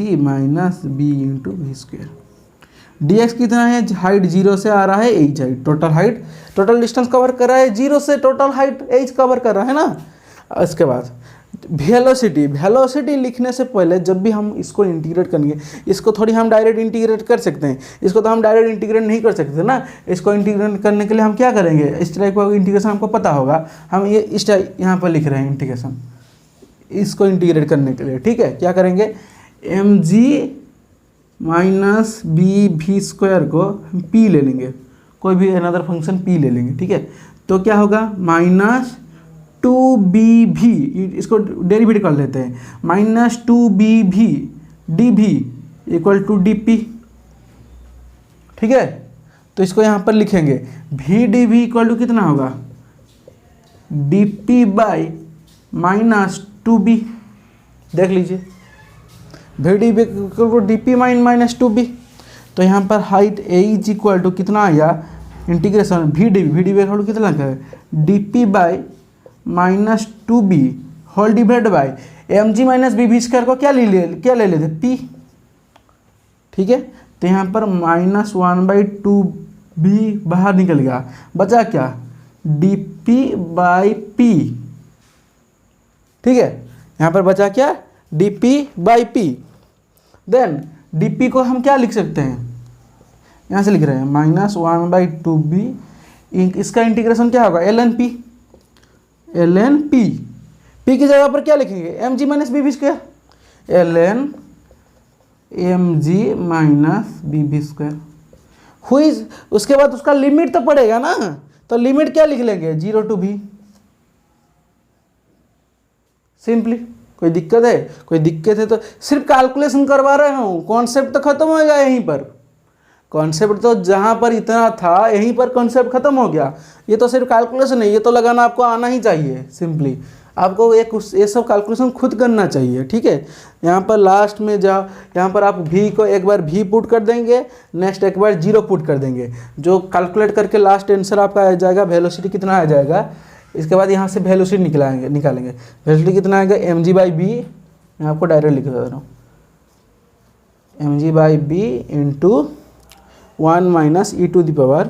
- b/v²। dx कितना है, हाइट 0 से आ रहा है as height, total height, total distance cover कर रहा है 0 से, टोटल हाइट एज कवर कर रहा है ना। इसके बाद वेलोसिटी लिखने से पहले जब भी हम इसको इंटीग्रेट करेंगे, इसको थोड़ी हम डायरेक्ट इंटीग्रेट कर सकते हैं, इसको तो हम डायरेक्ट इंटीग्रेट नहीं कर सकते ना। इसको इंटीग्रेट करने के लिए हम क्या करेंगे, इस टाइप का इंटीग्रेशन हमको पता होगा, हम ये इस टाइप यहाँ पर लिख रहे हैं इंटीग्रेशन, इसको इंटीग्रेट करने के लिए, ठीक है। क्या करेंगे, mg - bv² को हम p ले लेंगे, कोई भी अनदर फंक्शन p ले लेंगे, ठीक है। तो क्या होगा, -2bv, इसको डेरिवेटिव कर लेते हैं, -2bv dv = dp, ठीक है। तो इसको यहाँ पर लिखेंगे, v dv = कितना होगा, dp/-2b, देख लीजिए, v dv = dp - -2b। तो यहाँ पर हाइट एज इक्वल टू कितना आया, इंटीग्रेशन v dv कितना है, dp/-2b whole divide by mg - bv² को क्या ले लेते, p, ठीक है। तो यहाँ पर -1/2b बाहर निकल गया, बचा क्या, dp/p, ठीक है। यहाँ पर बचा क्या, dp/p। देन dp को हम क्या लिख सकते हैं, यहाँ से लिख रहे हैं -1/2b, इसका इंटीग्रेशन क्या होगा, ln p, p की जगह पर क्या लिखेंगे, mg - bv², ln mg - bv²। हुई, उसके बाद उसका लिमिट तो पड़ेगा ना, तो लिमिट क्या लिख लेंगे, 0 to b, सिंपली। कोई दिक्कत है, कोई दिक्कत है तो सिर्फ कैलकुलेशन करवा रहे हूँ, कॉन्सेप्ट तो खत्म हो गया यहीं पर, कॉन्सेप्ट तो जहाँ पर इतना था यहीं पर कॉन्सेप्ट खत्म हो गया। ये तो सिर्फ कैलकुलेशन है, ये तो लगाना आपको आना ही चाहिए, सिंपली आपको ये सब कैलकुलेशन खुद करना चाहिए, ठीक है। यहाँ पर लास्ट में जाओ, यहाँ पर आप v को एक बार v पुट कर देंगे, नेक्स्ट एक बार 0 पुट कर देंगे, जो कैलकुलेट करके लास्ट आंसर आपका आ जाएगा, वेलोसिटी कितना आ जाएगा। इसके बाद यहाँ से वेलोसिटी निकालेंगे, वेलोसिटी कितना आएगा, mg/b, मैं आपको डायरेक्ट लिख दे रहा हूँ, mg/b × 1 - e⁻⁻²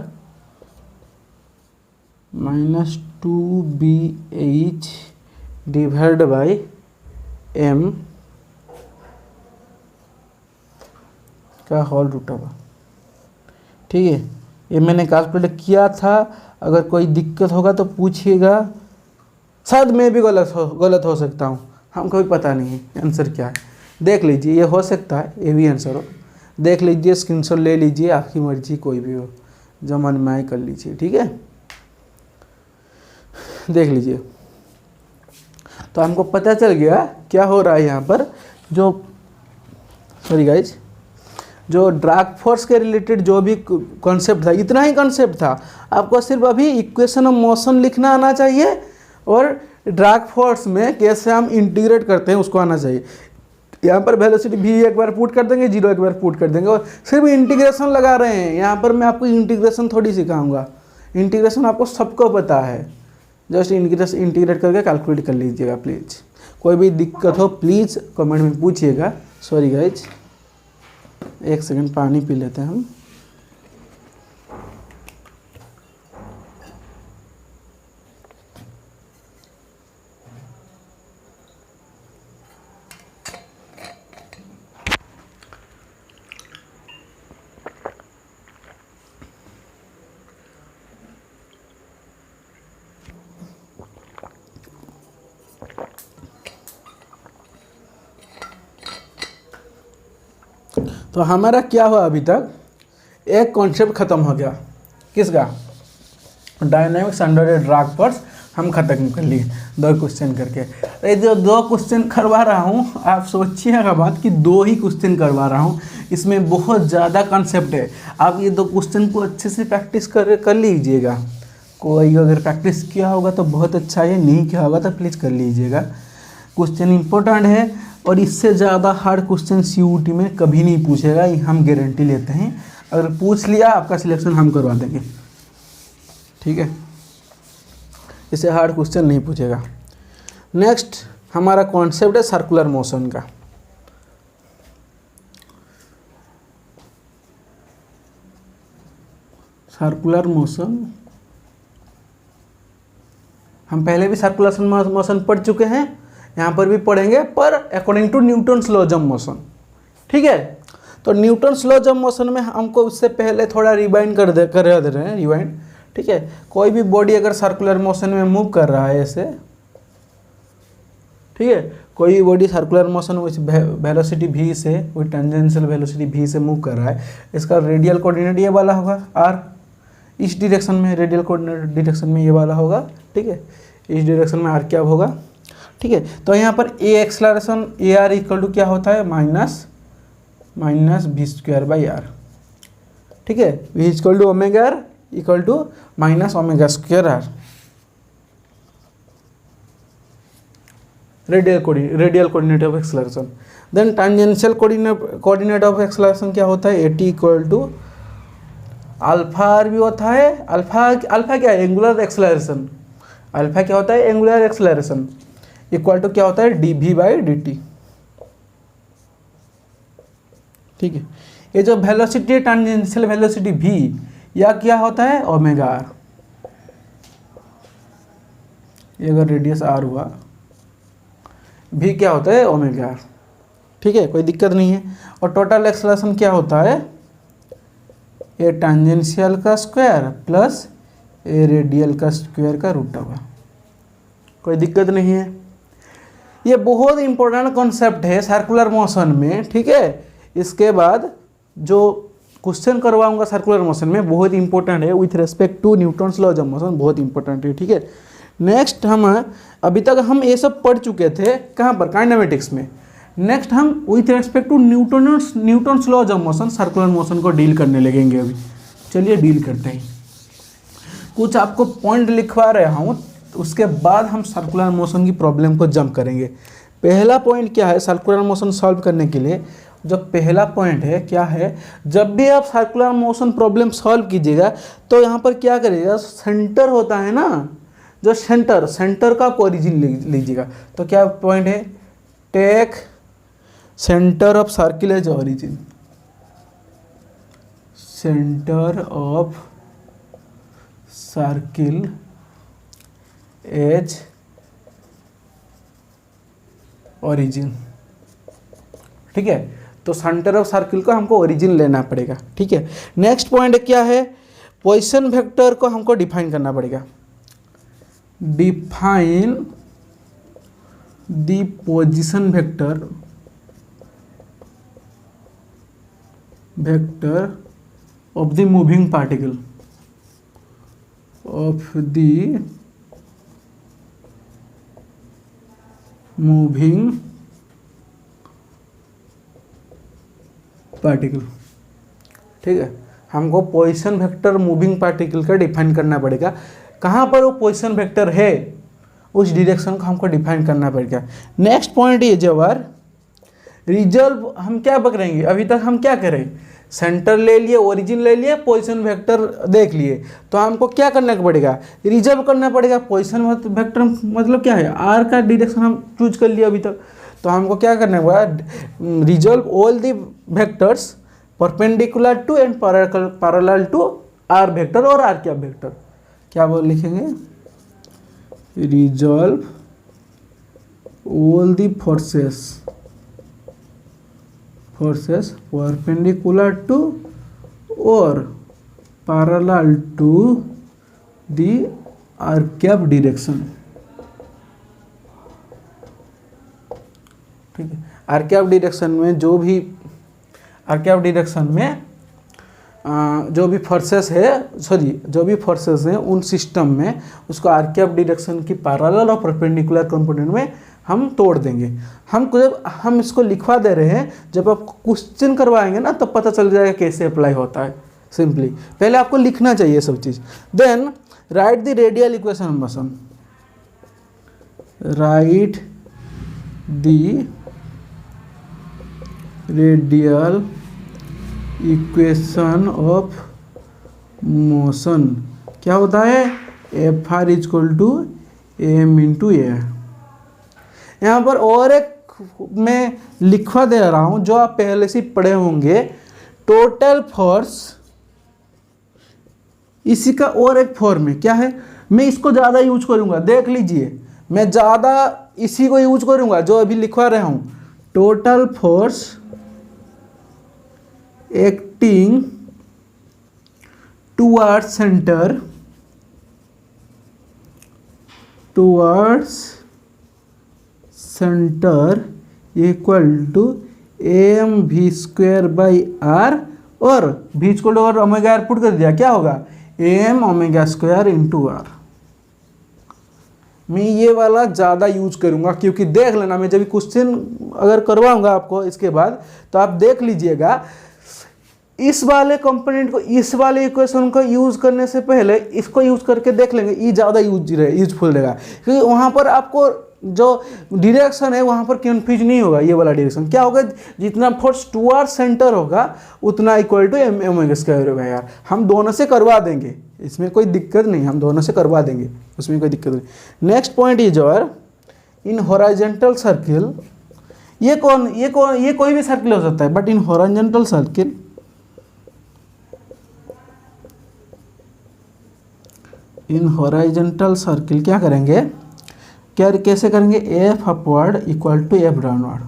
-2bh divide by m का होल रूट होगा, ठीक है। ये मैंने कैलकुलेट किया था, अगर कोई दिक्कत होगा तो पूछिएगा, शायद मैं भी गलत हो सकता हूँ, हमको भी पता नहीं है आंसर क्या है। देख लीजिए, ये हो सकता है ये भी आंसर हो, देख लीजिए, स्क्रीनशॉट ले लीजिए, आपकी मर्जी कोई भी हो, जो मन में आए कर लीजिए, ठीक है। देख लीजिए, तो हमको पता चल गया क्या हो रहा है यहाँ पर, जो सॉरी गाइज, जो ड्रैग फोर्स के रिलेटेड जो भी कॉन्सेप्ट था, इतना ही कॉन्सेप्ट था। आपको सिर्फ अभी इक्वेशन ऑफ मोशन लिखना आना चाहिए और ड्रैग फोर्स में कैसे हम इंटीग्रेट करते हैं उसको आना चाहिए। यहाँ पर वेलोसिटी v एक बार पुट कर देंगे, 0 एक बार पुट कर देंगे और सिर्फ इंटीग्रेशन लगा रहे हैं। यहाँ पर मैं आपको इंटीग्रेशन थोड़ी सिखाऊंगा, इंटीग्रेशन आपको सबको पता है। जस्ट इंटीग्रेट करके कैलकुलेट कर लीजिएगा प्लीज़। कोई भी दिक्कत हो प्लीज़ कमेंट में पूछिएगा। सॉरी गाइज, एक सेकंड पानी पी लेते हैं हम। तो हमारा क्या हुआ अभी तक, एक कॉन्सेप्ट खत्म हो गया, किसका, डायनामिक्स अंडर ए ड्रैग फोर्स हम खत्म कर लिए 2 क्वेश्चन करके। ये जो 2 क्वेश्चन करवा रहा हूँ, आप सोचिएगा बात कि 2 ही क्वेश्चन करवा रहा हूँ, इसमें बहुत ज़्यादा कॉन्सेप्ट है। आप ये 2 क्वेश्चन को अच्छे से प्रैक्टिस कर लीजिएगा। कोई अगर प्रैक्टिस किया होगा तो बहुत अच्छा है, नहीं किया होगा तो प्लीज़ कर लीजिएगा। क्वेश्चन इंपॉर्टेंट है और इससे ज़्यादा हार्ड क्वेश्चन CUT में कभी नहीं पूछेगा, ये हम गारंटी लेते हैं। अगर पूछ लिया आपका सिलेक्शन हम करवा देंगे, ठीक है। इससे हार्ड क्वेश्चन नहीं पूछेगा। नेक्स्ट हमारा कॉन्सेप्ट है सर्कुलर मोशन का। सर्कुलर मोशन हम पहले भी सर्कुलर मोशन पढ़ चुके हैं, यहाँ पर भी पढ़ेंगे, पर according to Newton's laws of motion, ठीक है। तो न्यूटन्स लॉज ऑफ मोशन में हमको उससे पहले थोड़ा रिवाइंड कर दे रहे हैं, रिवाइंड, ठीक है। कोई भी बॉडी अगर सर्कुलर मोशन में मूव कर रहा है ऐसे, ठीक है, कोई भी body circular motion velocity v से, कोई टेंजेंशियल वेलोसिटी v से मूव कर रहा है, इसका रेडियल कोऑर्डिनेट ये वाला होगा r, इस डायरेक्शन में रेडियल कोऑर्डिनेट डायरेक्शन में ये वाला होगा, ठीक है। इस डायरेक्शन में r क्या होगा, ठीक है। तो यहाँ पर a acceleration AR equal to क्या होता है, माइनस v²/r, ठीक है। v equal to omega r equal to minus ω²r, radial coordinate of acceleration. Then tangential coordinate of acceleration क्या होता है, AT equal to alpha R भी होता है। अल्फा क्या है, एंगुलर एक्सलरेशन। अल्फा क्या होता है, एंगुलर एक्सलरेशन, इक्वल टू क्या होता है, dv/dt, ठीक है। ये जो वेलोसिटी टेंजेंशियल वेलोसिटी v, या क्या होता है, ओमेगा r। ये अगर रेडियस r हुआ, v क्या होता है, ओमेगा r, ठीक है, कोई दिक्कत नहीं है। और टोटल एक्सलेशन क्या होता है, ए टेंजेंशियल का स्क्वायर प्लस ए रेडियल का स्क्वायर का रूट होगा, कोई दिक्कत नहीं है। ये बहुत इंपॉर्टेंट कॉन्सेप्ट है सर्कुलर मोशन में, ठीक है। इसके बाद जो क्वेश्चन करवाऊंगा सर्कुलर मोशन में बहुत इंपॉर्टेंट है with respect to Newton's laws of motion, बहुत इंपॉर्टेंट है, ठीक है। नेक्स्ट हम अभी तक हम ये सब पढ़ चुके थे, कहाँ पर, काइनेमेटिक्स में। नेक्स्ट हम with respect to Newton's laws of motion circular motion को डील करने लगेंगे। अभी चलिए डील करते हैं। कुछ आपको पॉइंट लिखवा रहा हूँ, उसके बाद हम सर्कुलर मोशन की प्रॉब्लम को जंप करेंगे। पहला पॉइंट क्या है सर्कुलर मोशन सॉल्व करने के लिए, जो पहला पॉइंट है क्या है, जब भी आप सर्कुलर मोशन प्रॉब्लम सॉल्व कीजिएगा तो यहाँ पर क्या करिएगा, सेंटर होता है ना, जो सेंटर का आप ओरिजिन लीजिएगा। तो क्या पॉइंट है, take centre of circle as origin, centre of circle as origin, ठीक है। तो सेंटर ऑफ सर्किल को हमको ओरिजिन लेना पड़ेगा, ठीक है। नेक्स्ट पॉइंट क्या है, पोजीशन वेक्टर को हमको डिफाइन करना पड़ेगा। Define the position vector of the moving particle, of the moving particle, ठीक है, हमको पोजीशन वेक्टर मूविंग पार्टिकल का डिफाइन करना पड़ेगा। कहाँ पर वो पोजीशन वेक्टर है उस डायरेक्शन को हमको डिफाइन करना पड़ेगा। नेक्स्ट पॉइंट ये जवार रिजल्व हम क्या पकड़ेंगे, अभी तक हम क्या करें, सेंटर ले लिए, ओरिजिन ले लिए, पोजीशन वेक्टर देख लिए, तो हमको क्या करना पड़ेगा, रिजल्व करना पड़ेगा। पोजीशन वेक्टर मतलब क्या है, आर का डायरेक्शन हम चूज कर लिए अभी तक, तो हमको क्या करना पड़ेगा, resolve all the vectors perpendicular to and parallel to R vector और आर कैप वेक्टर। क्या बोल लिखेंगे, resolve all the forces perpendicular to or parallel to the r cap direction। ठीक है, आर कैप डायरेक्शन में जो भी आर कैप डायरेक्शन में जो भी फोर्सेस हैं उन सिस्टम में उसको आर कैप डायरेक्शन की पैरेलल और परपेंडिकुलर कंपोनेंट में हम तोड़ देंगे। जब हम इसको लिखवा दे रहे हैं, जब आप क्वेश्चन करवाएंगे ना तब पता चल जाएगा कैसे अप्लाई होता है। सिंपली पहले आपको लिखना चाहिए सब चीज़। Then write the radial equation of motion, write the radial equation of motion. क्या होता है, F R equal to M into A. यहाँ पर और एक मैं लिखवा दे रहा हूँ जो आप पहले से पढ़े होंगे, टोटल फोर्स, इसी का और एक फॉर्म है। क्या है, मैं इसको ज़्यादा यूज करूँगा, देख लीजिए, मैं ज़्यादा इसी को यूज करूँगा जो अभी लिखवा रहा हूँ। Total force acting towards centre equal to M V square by R, और वी इक्वल टू और ओमेगा आर पुट कर दिया, क्या होगा, M omega square into R. मैं ये वाला ज़्यादा यूज करूँगा क्योंकि देख लेना, मैं जब क्वेश्चन अगर करवाऊँगा आपको इसके बाद तो आप देख लीजिएगा, इस वाले कंपोनेंट को, इस वाले इक्वेशन को यूज करने से पहले इसको यूज करके देख लेंगे, ये ज़्यादा यूजफुल रहेगा, क्योंकि वहाँ पर आपको जो डायरेक्शन है वहाँ पर कंफ्यूज नहीं होगा। ये वाला डायरेक्शन क्या होगा, जितना फोर्स टुवर्ड्स सेंटर होगा उतना equal to M omega square होगा। यार हम दोनों से करवा देंगे, इसमें कोई दिक्कत नहीं, हम दोनों से करवा देंगे, उसमें कोई दिक्कत नहीं। नेक्स्ट पॉइंट इज और इन हॉरिजॉन्टल सर्किल, ये कोई भी सर्किल हो सकता है, बट इन हॉरिजॉन्टल सर्किल क्या करेंगे, कैसे करेंगे, F upward equal to F downward.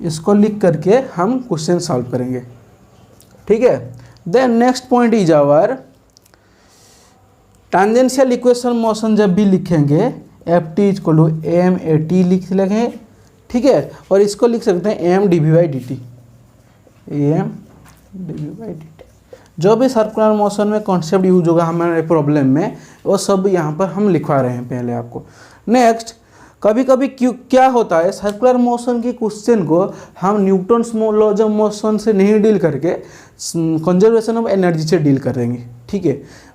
इसको लिख करके हम क्वेश्चन सॉल्व करेंगे। ठीक है, then next point is our tangential equation motion. जब भी लिखेंगे F T equal to M A T लिख लेंगे। ठीक है, और इसको लिख सकते हैं M D V by D T, M D V by D T. जो भी सर्कुलर मोशन में कॉन्सेप्ट यूज होगा हमारे प्रॉब्लम में, वो सब यहाँ पर हम लिखवा रहे हैं पहले आपको। नेक्स्ट, कभी कभी क्या होता है, सर्कुलर मोशन की क्वेश्चन को हम न्यूटन्स लॉज ऑफ मोशन से नहीं डील करके कंजर्वेशन ऑफ एनर्जी से डील करेंगे। ठीक है,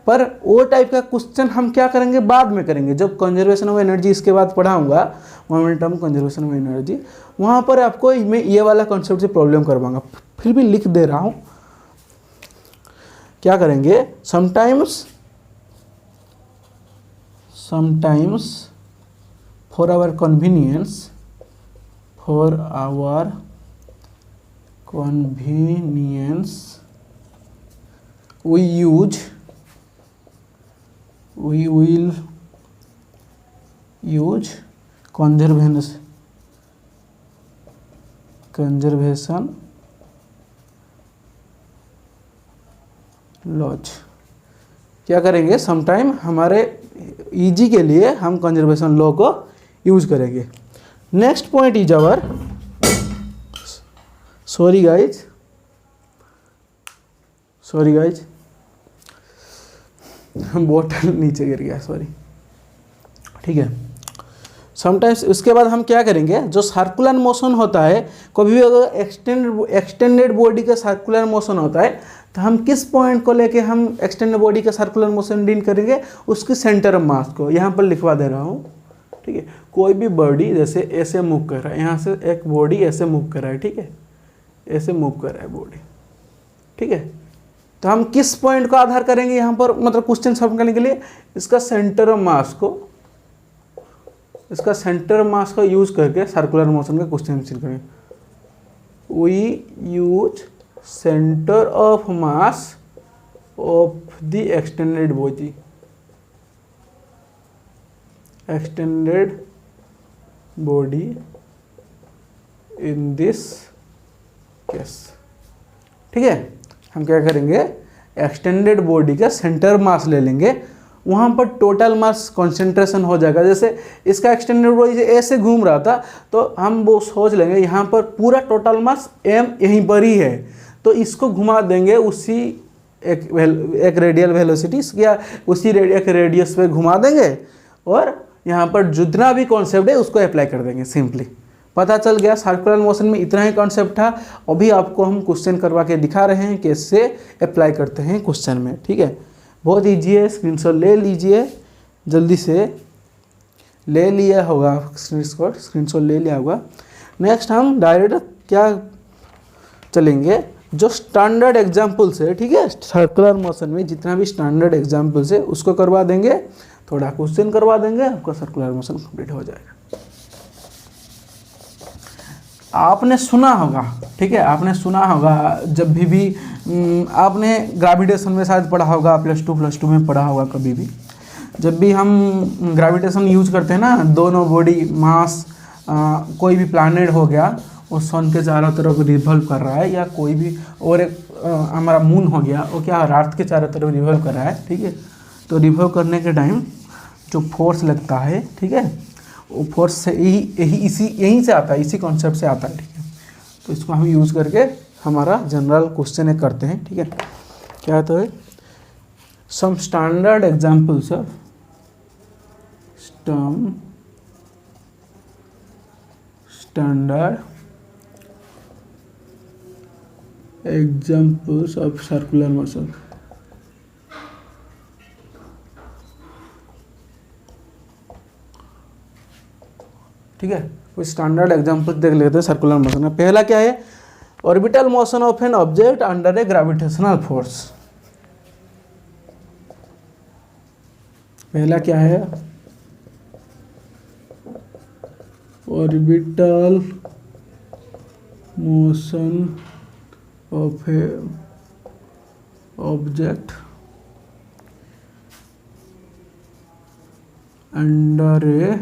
पर वो टाइप का क्वेश्चन हम क्या करेंगे, बाद में करेंगे, जब कंजर्वेशन ऑफ एनर्जी इसके बाद पढ़ाऊंगा, मोमेंटम कंजर्वेशन ऑफ एनर्जी, वहाँ पर आपको मैं ये वाला कॉन्सेप्ट से प्रॉब्लम करवाऊंगा। फिर भी लिख दे रहा हूँ। क्या करेंगे, sometimes for our convenience we will use conservation laws. क्या करेंगे, समटाइम हमारे इजी के लिए हम कंजर्वेशन लॉ को यूज करेंगे। Next point is our, sorry guys बोतल नीचे गिर गया, सॉरी। ठीक है, समटाइम्स उसके बाद हम क्या करेंगे, जो सर्कुलर मोशन होता है, कभी भी अगर एक्सटेंडेड बॉडी का सर्कुलर मोशन होता है तो हम किस पॉइंट को लेके हम एक्सटेंडेड बॉडी का सर्कुलर मोशन डील करेंगे, उसकी सेंटर ऑफ मास को यहाँ पर लिखवा दे रहा हूँ। ठीक है, कोई भी बॉडी जैसे ऐसे मूव कर रहा है, यहाँ से एक बॉडी ऐसे मूव कर रहा है, ठीक है, ऐसे मूव कर रहा है बॉडी, ठीक है, तो हम किस पॉइंट को आधार करेंगे यहाँ पर, मतलब क्वेश्चन सॉल्व करने के लिए इसका सेंटर ऑफ मास को, इसका सेंटर ऑफ मास को यूज करके सर्कुलर मोशन का क्वेश्चन आंसर करेंगे। We use centre of mass of the extended body, extended body in this case. ठीक है, हम क्या करेंगे, एक्सटेंडेड बॉडी का सेंटर मास ले लेंगे, वहाँ पर टोटल मास कंसंट्रेशन हो जाएगा। जैसे इसका एक्सटेंडेड बॉडी से ऐसे घूम रहा था तो हम वो सोच लेंगे यहाँ पर पूरा टोटल मास m यहीं पर ही है, तो इसको घुमा देंगे उसी एक रेडियल वेलोसिटी या उसी एक रेडियस पे घुमा देंगे और यहाँ पर जितना भी कॉन्सेप्ट है उसको अप्लाई कर देंगे। सिंपली पता चल गया, सर्कुलर मोशन में इतना ही कॉन्सेप्ट था। अभी आपको हम क्वेश्चन करवा के दिखा रहे हैं कि इससे अप्लाई करते हैं क्वेश्चन में। ठीक है, बहुत ईजी है, स्क्रीनशॉट ले लीजिए, जल्दी से ले लिया होगा, स्क्रीनशॉट ले लिया होगा। नेक्स्ट हम डायरेक्ट क्या चलेंगे, जो स्टैंडर्ड एग्जाम्पल्स है, ठीक है, सर्कुलर मोशन में जितना भी स्टैंडर्ड एग्जाम्पल्स है उसको करवा देंगे, थोड़ा क्वेश्चन करवा देंगे, आपका सर्कुलर मोशन कंप्लीट हो जाएगा। आपने सुना होगा, ठीक है, आपने सुना होगा, जब भी आपने ग्रेविटेशन में शायद पढ़ा होगा, +2 में पढ़ा होगा कभी भी, जब भी हम ग्रेविटेशन यूज करते हैं ना, दोनों बॉडी मास, कोई भी प्लैनेट हो गया वो सन के चारों तरफ रिवॉल्व कर रहा है, या कोई भी और एक हमारा मून हो गया वो क्या अर्थ के चारों तरफ रिवॉल्व कर रहा है। ठीक है, तो रिवॉल्व करने के टाइम जो फोर्स लगता है, ठीक है, वो फोर्स से यहीं से आता है, इसी कॉन्सेप्ट से आता है। ठीक है, तो इसको हम यूज़ करके हमारा जनरल क्वेश्चन करते हैं। ठीक है, क्या तो है, some standard examples of standard examples of circular motion. ठीक है, कुछ स्टैंडर्ड एग्जाम्पल देख लेते हैं सर्कुलर मोशन का। पहला क्या है, orbital motion of an object under A gravitational force. पहला क्या है, orbital motion of A object under A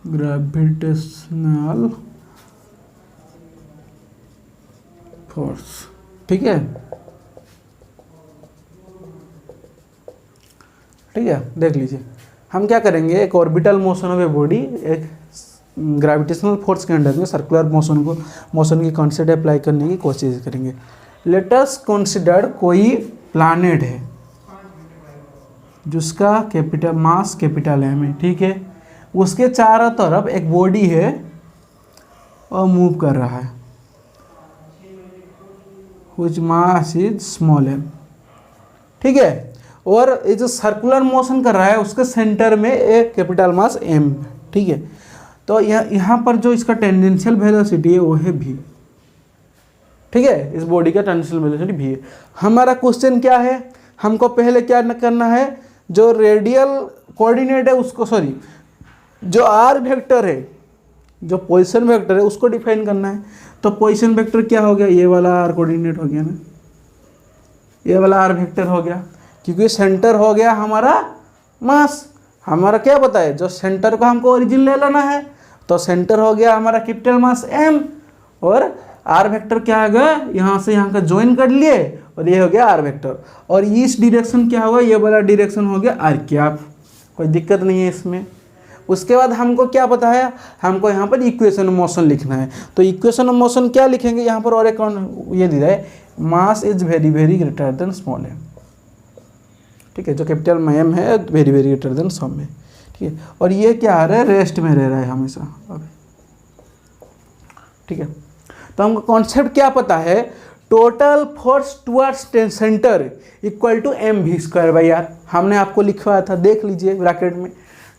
gravitational force. ठीक है, ठीक है, देख लीजिए, हम क्या करेंगे, एक orbital motion of a body एक ग्रेविटेशनल फोर्स के अंडर में सर्कुलर मोशन की कॉन्सेप्ट अप्लाई करने की कोशिश करेंगे। लेट अस कंसीडर कोई प्लैनेट है जिसका कैपिटल मास कैपिटल M है। ठीक है, उसके चारों तरफ एक बॉडी है और मूव कर रहा है, which mass is small m। ठीक है, और ये जो सर्कुलर मोशन कर रहा है उसके सेंटर में एक कैपिटल मास m। ठीक है, तो यहाँ पर जो इसका टेंजेंशियल वेलोसिटी है वो है v। ठीक है, इस बॉडी का टेंजेंशियल वेलोसिटी v है। हमारा क्वेश्चन क्या है, हमको पहले क्या करना है, जो रेडियल कोऑर्डिनेट है उसको, सॉरी, जो r वेक्टर है, जो पोजीशन वेक्टर है उसको डिफाइन करना है। तो पोजीशन वेक्टर क्या हो गया, ये वाला r कोऑर्डिनेट हो गया ना, ये वाला r वेक्टर हो गया, क्योंकि सेंटर हो गया हमारा मास। हमारा क्या पता है, जो सेंटर को हमको ओरिजिन ले लेना है, तो सेंटर हो गया हमारा कैपिटल मास m, और r वेक्टर क्या हो गया, यहाँ से यहाँ का ज्वाइन कर लिए और ये हो गया r वेक्टर, और इस डायरेक्शन क्या होगा, ये वाला डायरेक्शन हो गया r कैप। कोई दिक्कत नहीं है इसमें। उसके बाद हमको क्या पता है, हमको यहाँ पर इक्वेशन ऑफ मोशन लिखना है। तो इक्वेशन ऑफ मोशन क्या लिखेंगे, यहाँ पर और एक ये दिया है, mass is very very greater than small m। ठीक है, जो कैपिटल में एम है very very greater then some में, ठीक है। और ये क्या आ रहा है, रेस्ट में रह रहा है हमेशा अभी, ठीक है। तो हमको कॉन्सेप्ट क्या पता है, total force towards centre equal to M V square by R, हमने आपको लिखवाया था, देख लीजिए ब्रैकेट में,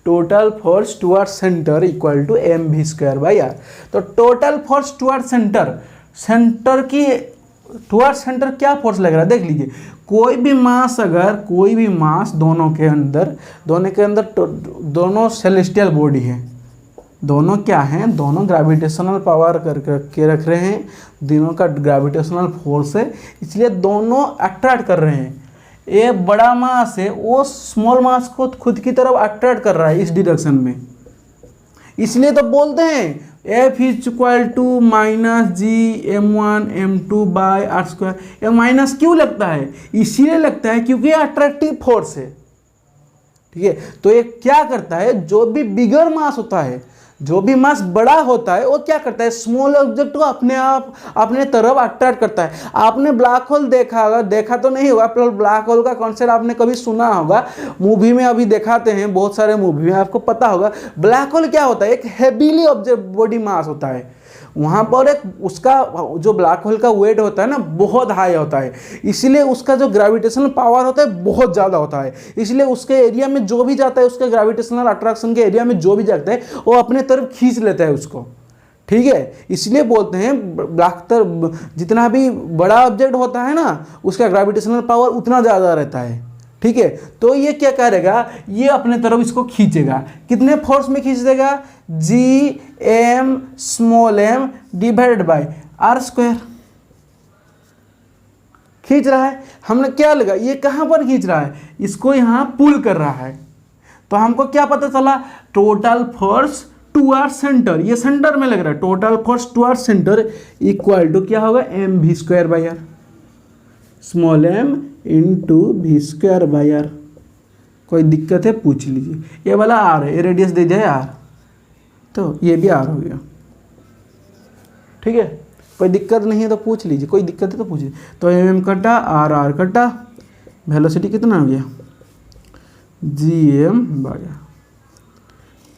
total force towards centre equal to M V square by R. तो total force towards centre, centre की टुवर्ड्स सेंटर क्या फोर्स लग रहा है, देख लीजिए, कोई भी मास, अगर कोई भी मास दोनों के अंदर दोनों सेलेस्टियल बॉडी है, दोनों क्या हैं, दोनों ग्रेविटेशनल पावर करके रख रहे हैं, दोनों का ग्रेविटेशनल फोर्स है, इसलिए दोनों अट्रैक्ट कर रहे हैं। ये बड़ा मास है, वो स्मॉल मास को खुद की तरफ अट्रैक्ट कर रहा है इस डायरेक्शन में, इसलिए तो बोलते हैं F is equal to minus GM1M2 by R square. ये माइनस क्यों लगता है, इसीलिए लगता है क्योंकि ये अट्रैक्टिव फोर्स है, ठीक है। तो ये क्या करता है, जो भी बिगर मास होता है, जो भी मास बड़ा होता है, वो क्या करता है, स्मॉल ऑब्जेक्ट को अपने आप अपने तरफ अट्रैक्ट करता है। आपने ब्लैक होल देखा होगा, देखा तो नहीं होगा, पर ब्लैक होल का कॉन्सेप्ट आपने कभी सुना होगा, मूवी में अभी दिखाते हैं, बहुत सारे मूवी में आपको पता होगा। ब्लैक होल क्या होता है, एक हेवीली ऑब्जेक्ट बॉडी मास होता है, वहाँ पर एक उसका जो ब्लैक होल का वेट होता है ना, बहुत हाई होता है, इसलिए उसका जो ग्रेविटेशनल पावर होता है बहुत ज़्यादा होता है, इसलिए उसके एरिया में जो भी जाता है, उसके ग्रेविटेशनल अट्रैक्शन के एरिया में जो भी जाता है, वो अपने तरफ खींच लेता है उसको, ठीक है। इसलिए बोलते हैं जितना भी बड़ा ऑब्जेक्ट होता है ना, उसका ग्रेविटेशनल पावर उतना ज़्यादा रहता है, ठीक है। तो ये क्या करेगा, ये अपने तरफ इसको खींचेगा, कितने फोर्स में खींच देगा, GM small m divided by R square, खींच रहा है। हमने क्या लगा, ये कहाँ पर खींच रहा है, इसको यहाँ पुल कर रहा है। तो हमको क्या पता चला, टोटल फोर्स टुवर्ड्स सेंटर, ये सेंटर में लग रहा है, total force towards centre equal to क्या होगा, M V square by R, small m into V square by R. कोई दिक्कत है पूछ लीजिए, ये वाला आर है, ये रेडियस दे जाए आर, तो ये भी आर हो गया, ठीक है। कोई दिक्कत नहीं है तो पूछ लीजिए, कोई दिक्कत है तो पूछिए। तो एम कटा, आर कटा, वेलोसिटी कितना हो गया, GM बाई आर,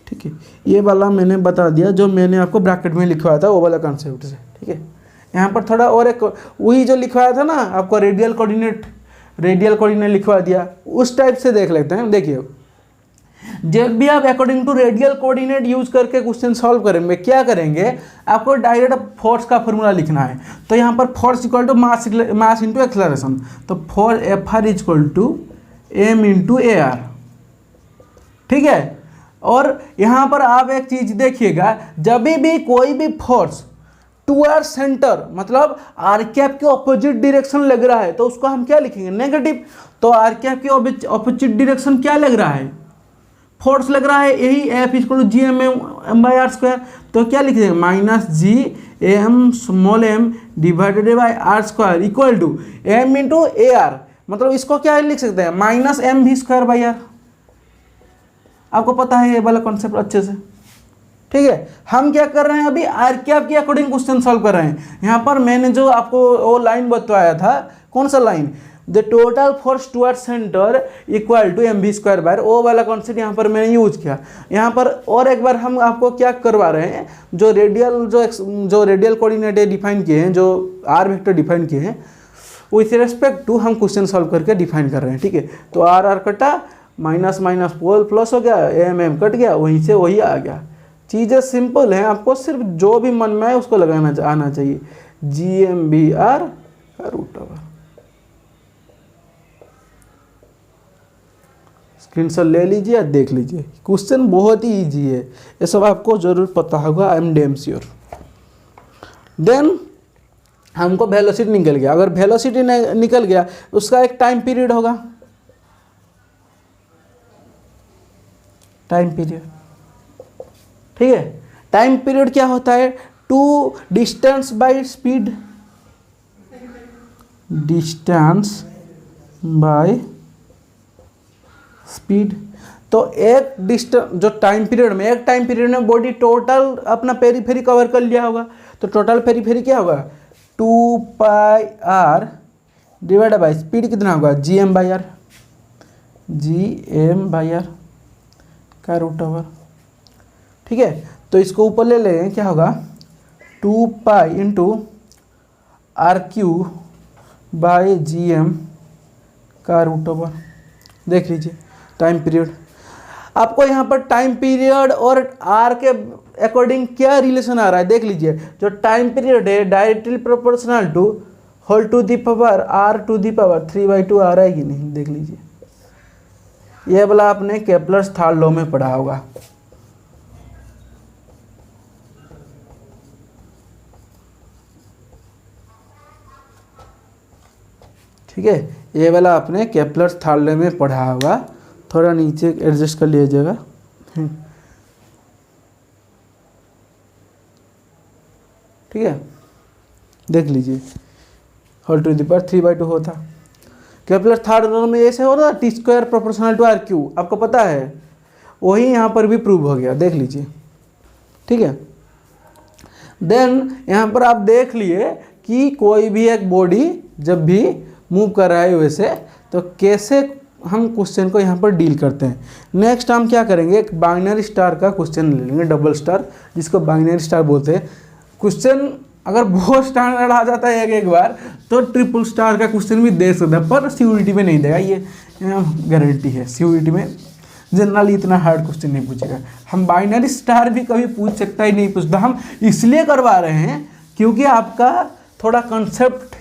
ठीक है। ये वाला मैंने बता दिया, जो मैंने आपको ब्रैकेट में लिखवाया था वो वाला कॉन्सेप्ट से, ठीक है। यहाँ पर थोड़ा और एक वही जो लिखवाया था ना आपको, रेडियल कोऑर्डिनेट लिखवा दिया, उस टाइप से देख लेते हैं। देखिए, जब भी आप according to radial coordinate use करके क्वेश्चन सॉल्व करेंगे, क्या करेंगे, आपको डायरेक्ट फोर्स का फॉर्मूला लिखना है। तो यहाँ पर force equal to mass into acceleration, तो for Fr equal to m into AR, ठीक है। और यहाँ पर आप एक चीज देखिएगा, जब भी कोई भी फोर्स टुवर्ड सेंटर, मतलब आर कैप के ऑपोजिट डायरेक्शन लग रहा है, तो उसको हम क्या लिखेंगे, नेगेटिव। तो आर कैप के ऑपोजिट डायरेक्शन क्या लग रहा है, फोर्स लग रहा है, यही F equal to GM by R square. तो क्या लिख देंगे, minus GM small m divided by R square equal to m into AR, मतलब इसको क्या लिख सकते हैं, minus M V square by R. आपको पता है ये वाला कॉन्सेप्ट अच्छे से, ठीक है। हम क्या कर रहे हैं, अभी आर कैप के अकॉर्डिंग क्वेश्चन सॉल्व कर रहे हैं। यहाँ पर मैंने जो आपको वो लाइन बताया था, कौन सा line, the total force towards centre equal to M V square by, वो वाला कॉन्सेप्ट यहाँ पर मैंने यूज किया। यहाँ पर और एक बार हम आपको क्या करवा रहे हैं, जो रेडियल कोऑर्डिनेट डिफाइन किए हैं, जो आर वेक्टर डिफाइन किए हैं, विथ रेस्पेक्ट टू हम क्वेश्चन सॉल्व करके डिफाइन कर रहे हैं, ठीक है। तो आर कटा, माइनस माइनस प्लस हो गया, एम कट गया, वहीं से वही आ गया। चीज़ें सिंपल हैं, आपको सिर्फ जो भी मन में है उसको लगाना आना चाहिए, GM/r का रूट ओवर। स्क्रीनशॉट ले लीजिए या देख लीजिए, क्वेश्चन बहुत ही इजी है, ये सब आपको जरूर पता होगा, I am damn sure. Then हमको वेलोसिटी निकल गया, अगर वेलोसिटी निकल गया उसका एक टाइम पीरियड होगा, टाइम पीरियड, ठीक है। टाइम पीरियड क्या होता है, two distance by speed, distance by speed. तो एक डिस्टेंस जो टाइम पीरियड में, एक टाइम पीरियड में बॉडी टोटल अपना पेरीफेरी कवर कर लिया होगा, तो टोटल पेरीफेरी क्या होगा, 2πr डिवाइड बाय स्पीड कितना होगा, GM/r, Gm/r का रूट ओवर। ठीक है, तो इसको ऊपर ले लें, क्या होगा 2 पाई इंटू r/Gm का रूट ओवर। देख लीजिए टाइम पीरियड, आपको यहाँ पर टाइम पीरियड और आर के अकॉर्डिंग क्या रिलेशन आ रहा है देख लीजिए। जो टाइम पीरियड है directly proportional to whole to the power r to the power 3/2 आ रहा है कि नहीं, देख लीजिए। यह वाला आपने केपलर्स थर्ड लॉ में पढ़ा होगा। ठीक है, ये वाला आपने केपलर्स थर्ड लॉ में पढ़ा होगा। थोड़ा नीचे एडजस्ट कर लीजिएगा। ठीक है, देख लीजिए होल टू दी पावर 3/2 होता। केपलर थर्ड लॉ में ऐसे हो रहा T square proportional to r/q, आपको पता है, वही यहाँ पर भी प्रूव हो गया, देख लीजिए। ठीक है, देन यहाँ पर आप देख लिए कि कोई भी एक बॉडी जब भी मूव कर रहा है वैसे, तो कैसे हम क्वेश्चन को यहाँ पर डील करते हैं। नेक्स्ट हम क्या करेंगे, एक बाइनरी स्टार का क्वेश्चन ले लेंगे, डबल स्टार जिसको बाइनरी स्टार बोलते हैं। क्वेश्चन अगर बहुत स्टैंडर्ड आ जाता है एक बार तो ट्रिपल स्टार का क्वेश्चन भी दे सकता है, पर सीयूईटी में नहीं देगा, ये गारंटी है। सीयूईटी में जनरली इतना हार्ड क्वेश्चन नहीं पूछेगा। हम बाइनरी स्टार भी कभी पूछ सकता ही नहीं पूछता, हम इसलिए करवा रहे हैं क्योंकि आपका थोड़ा कंसेप्ट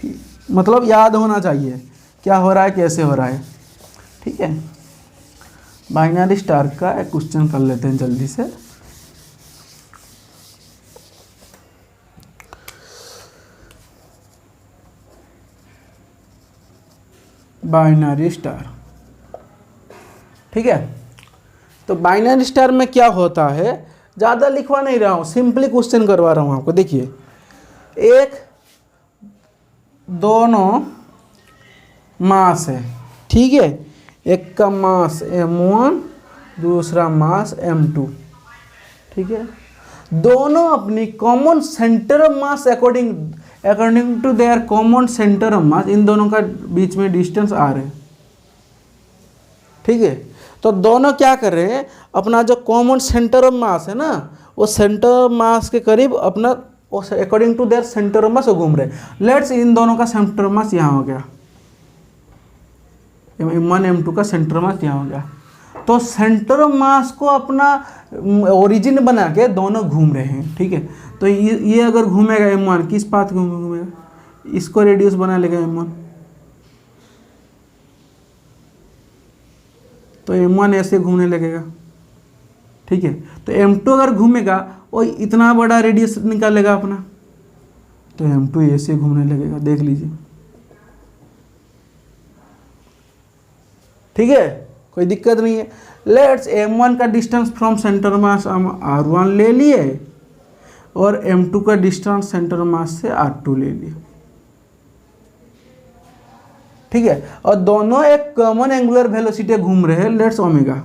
मतलब याद होना चाहिए, क्या हो रहा है कैसे हो रहा है। ठीक है, बाइनरी स्टार का एक क्वेश्चन कर लेते हैं जल्दी से। बाइनरी स्टार, ठीक है, तो बाइनरी स्टार में क्या होता है, ज़्यादा लिखवा नहीं रहा हूँ, सिंपली क्वेश्चन करवा रहा हूँ आपको। देखिए, एक दोनों मास है, ठीक है, एक का मास m1 दूसरा मास m2, ठीक है, दोनों अपनी common centre of mass according to their common centre of mass, इन दोनों का बीच में डिस्टेंस r है। ठीक है, तो दोनों क्या कर रहे हैं, अपना जो कॉमन सेंटर ऑफ मास है ना, वो सेंटर ऑफ मास के करीब अपना according to their centre of mass वो घूम रहे हैं। लेट्स इन दोनों का सेंटर ऑफ मास यहाँ हो गया, m1 m2 का सेंटर ऑफ मास यहाँ हो गया। तो सेंटर ऑफ मास को अपना ओरिजिन बना के दोनों घूम रहे हैं। ठीक है, तो ये अगर घूमेगा m1 किस पाथ घूमेगा, इसको रेडियस बना लेगा m1, तो m1 ऐसे घूमने लगेगा। ठीक है, तो m2 अगर घूमेगा वो इतना बड़ा रेडियस निकालेगा अपना, तो m2 ऐसे घूमने लगेगा, देख लीजिए। ठीक है, कोई दिक्कत नहीं है। लेट्स m1 का डिस्टेंस फ्रॉम सेंटर मास हम r1 ले लिए और m2 का डिस्टेंस सेंटर मास से r2 ले लिए। ठीक है, और दोनों एक कॉमन एंगुलर वेलोसिटी घूम रहे हैं, लेट्स ओमेगा।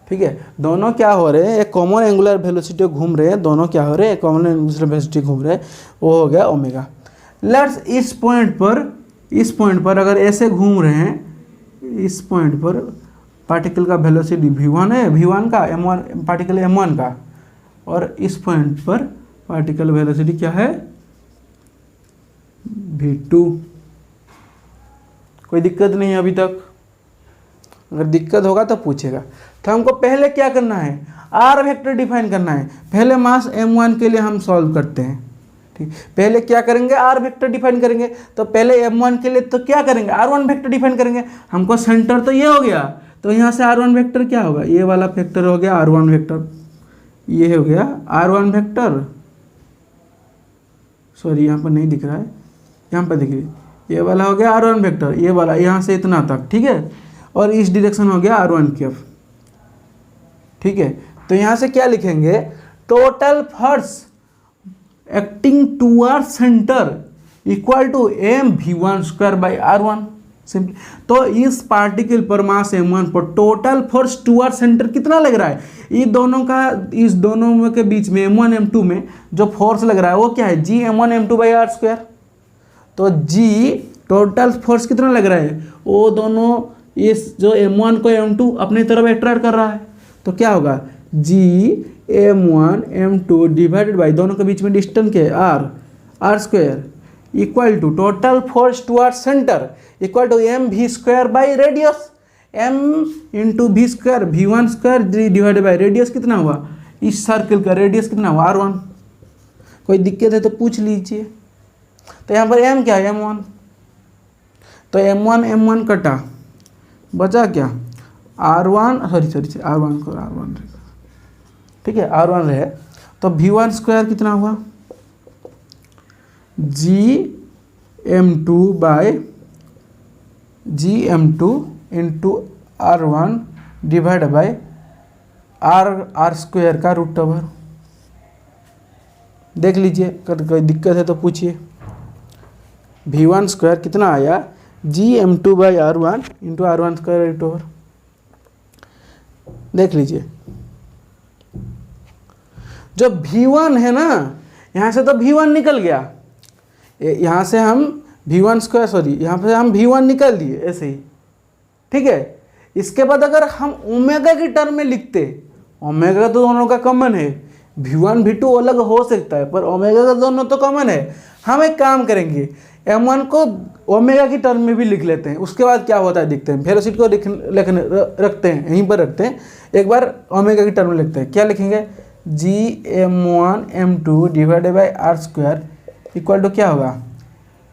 ठीक है, दोनों क्या हो रहे हैं, एक कॉमन एंगुलर वेलोसिटी घूम रहे हैं, दोनों क्या हो रहे हैं, एक कॉमन एंगुलर वेलोसिटी घूम रहे हैं, वो हो गया ओमेगा। लेट्स इस पॉइंट पर अगर ऐसे घूम रहे हैं, इस पॉइंट पर पार्टिकल का वेलोसिटी v1 है, v1 का m1 पार्टिकल m1 का, और इस पॉइंट पर पार्टिकल वेलोसिटी क्या है v2। कोई दिक्कत नहीं है अभी तक, अगर दिक्कत होगा तो पूछेगा। तो हमको पहले क्या करना है, आर वेक्टर डिफाइन करना है। पहले मास m1 के लिए हम सॉल्व करते हैं। ठीक, पहले क्या करेंगे, आर वेक्टर डिफाइन करेंगे। तो पहले m1 के लिए तो क्या करेंगे, r1 वेक्टर डिफाइन करेंगे। हमको सेंटर तो ये हो गया, तो यहाँ से r1 वेक्टर क्या होगा, ये वाला वेक्टर हो गया r1 वेक्टर, ये हो गया r1 वेक्टर, सॉरी यहाँ पर नहीं दिख रहा है, यहाँ पर देखिए, ये वाला हो गया r1 वेक्टर, ये वाला यहाँ से इतना तक। ठीक है, और इस डायरेक्शन हो गया r1 कैफ। ठीक है, तो यहाँ से क्या लिखेंगे, total force acting toward centre equal to mv1² r1 simply. तो इस पार्टिकल पर मास m1 पर टोटल फोर्स टूवर्ड सेंटर कितना लग रहा है, इस दोनों के बीच में m1 m2 में जो फोर्स लग रहा है वो क्या है, gm1 m2/r²। तो जी टोटल फोर्स कितना लग रहा है, वो दोनों इस जो M1 को M2 अपनी तरफ अट्रैक्ट कर रहा है, तो क्या होगा जी M1 M2 डिवाइडेड बाई दोनों के बीच में डिस्टेंस के R square equal to total force toward centre equal to M V square by radius, m into V square V1 square divided by radius कितना हुआ, इस सर्किल का रेडियस कितना हुआ R1। कोई दिक्कत है तो पूछ लीजिए। तो यहाँ पर m क्या है M1, तो M1 कटा, बचा क्या R1 सॉरी R1 को R1 ठीक है R1 रहे, तो V1 स्क्वायर कितना हुआ GM2 by GM2 into R1 divide by R square का रूट ओवर। देख लीजिए, अगर कोई दिक्कत है तो पूछिए। V1 स्क्वायर कितना आया GM2 by R1 into R1 square root over. देख लीजिए, जो V1 है ना, यहाँ से तो V1 निकल गया, यहाँ से हम V1 स्क्वायर सॉरी यहाँ पे हम V1 निकाल दिए ऐसे ही, ठीक है। इसके बाद अगर हम ओमेगा की टर्म में लिखते, ओमेगा तो दोनों का कॉमन है, V1 V2 अलग हो सकता है पर ओमेगा का दोनों तो कॉमन है। हम एक काम करेंगे, M1 को ओमेगा की टर्म में भी लिख लेते हैं, उसके बाद क्या होता है देखते हैं। वेलोसिटी को रखते हैं, यहीं पर रखते हैं, एक बार ओमेगा की टर्म में लिखते हैं। क्या लिखेंगे GM1 M2 divided by R square equal to क्या होगा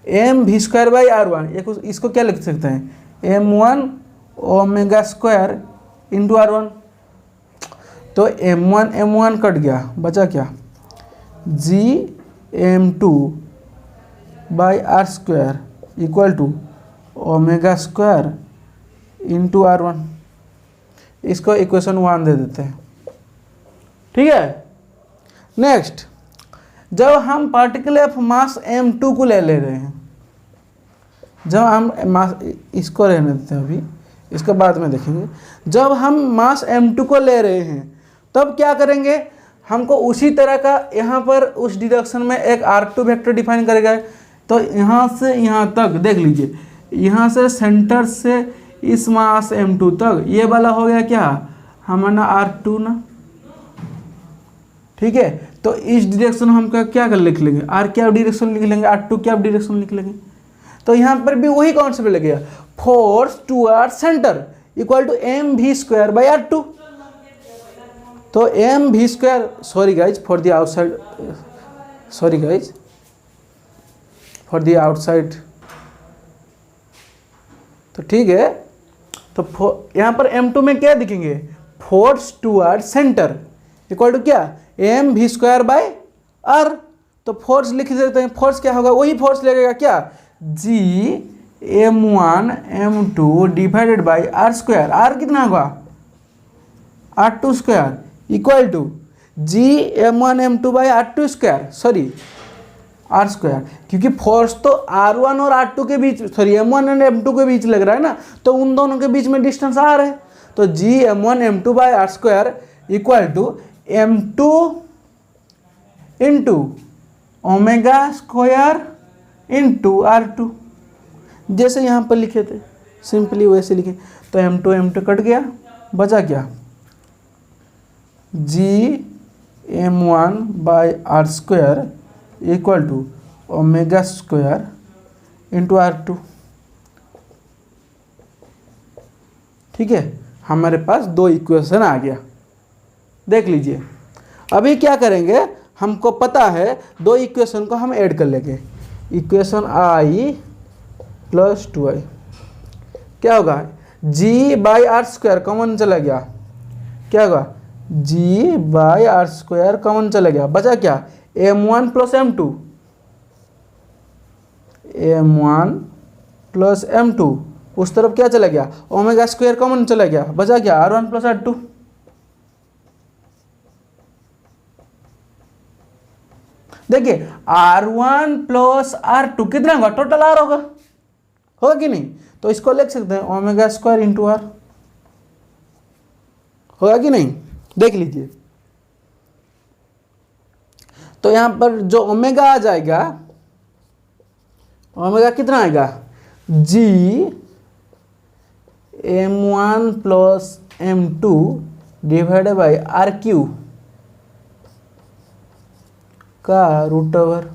M V square by R1। इसको क्या लिख सकते हैं M1 omega square into R1। तो M1 कट गया, बचा क्या GM2 by R square equal to omega square into R1। इसको इक्वेशन 1 दे देते हैं, ठीक है। नेक्स्ट, जब हम पार्टिकल ऑफ मास M2 को ले रहे हैं, जब हम मास, इसको रहने देते हैं अभी, इसके बाद में देखेंगे। जब हम मास M2 को ले रहे हैं तब क्या करेंगे, हमको उसी तरह का यहाँ पर उस डायरेक्शन में एक R2 वेक्टर डिफाइन करेगा। तो यहाँ से यहाँ तक देख लीजिए, यहाँ से सेंटर से इस मास M2 तक ये वाला हो गया क्या हमारा R2 ना, ठीक है। तो इस डायरेक्शन हम क्या कर लिख लेंगे, R क्या डायरेक्शन लिख लेंगे, R2 क्या डायरेक्शन लिख लेंगे। तो यहाँ पर भी वही कॉन्सेप्ट लगेगा, force toward centre equal to M V square by R2। तो M V square sorry guys for the outside, तो ठीक है। तो यहाँ पर M2 में क्या दिखेंगे, force toward centre equal to क्या M V square by R। तो फोर्स लिख देते हैं, फोर्स क्या होगा, वही फोर्स लगेगा क्या GM1 M2 divided by R square. R कितना होगा R2 square equal to GM1 M2 by R2 square sorry R square, क्योंकि फोर्स तो R1 और R2 के बीच सॉरी M1 और M2 के बीच लग रहा है ना, तो उन दोनों के बीच में डिस्टेंस R है। तो GM1 M2 by R square equal to M2 into omega square into R2, जैसे यहाँ पर लिखे थे सिंपली वैसे लिखे। तो M2 कट गया, बचा क्या GM1 by R square equal to omega square into R2, ठीक है। हमारे पास दो इक्वेशन आ गया, देख लीजिए। अभी क्या करेंगे, हमको पता है दो इक्वेशन को हम ऐड कर लेंगे। इक्वेशन I प्लस 2I क्या होगा, G by R square common चला गया, क्या होगा G by R square common चला गया, बचा क्या M1 plus M2, M1 plus M2, उस तरफ क्या चला गया ओमेगा स्क्वायर कॉमन चला गया, बचा क्या R1 प्लस R2। देखिए R1 प्लस R2 कितना होगा, टोटल R होगा कि नहीं। तो इसको लिख सकते हैं ओमेगा स्क्वायर इंटू R, होगा कि नहीं, देख लीजिए। तो यहां पर जो ओमेगा आ जाएगा, ओमेगा कितना आएगा, G m1 plus m2 divided by R cube का रूट ओवर।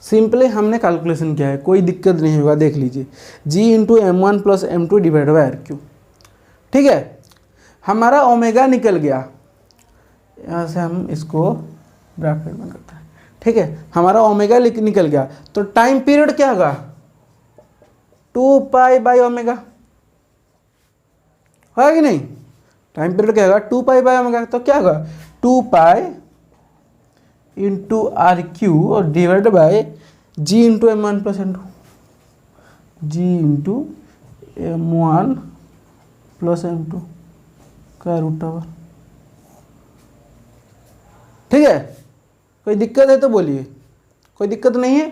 सिंपली हमने कैलकुलेशन किया है, कोई दिक्कत नहीं होगा, देख लीजिए, g into m1 plus m2 divide by R cube. ठीक है, हमारा ओमेगा निकल गया, यहाँ से हम इसको ब्रैकेट में करते हैं। ठीक है, हमारा ओमेगा निकल गया, तो टाइम पीरियड क्या होगा, 2 पाई बाई ओमेगा, होगा कि नहीं? टाइम पीरियड क्या होगा, 2 पाई बाई ओमेगा, तो क्या होगा 2 पाई इंटू आर क्यू और divide by G into m1 plus m2, G into m1 plus m2 का रूट ओवर। ठीक है, कोई दिक्कत है तो बोलिए, कोई दिक्कत नहीं है।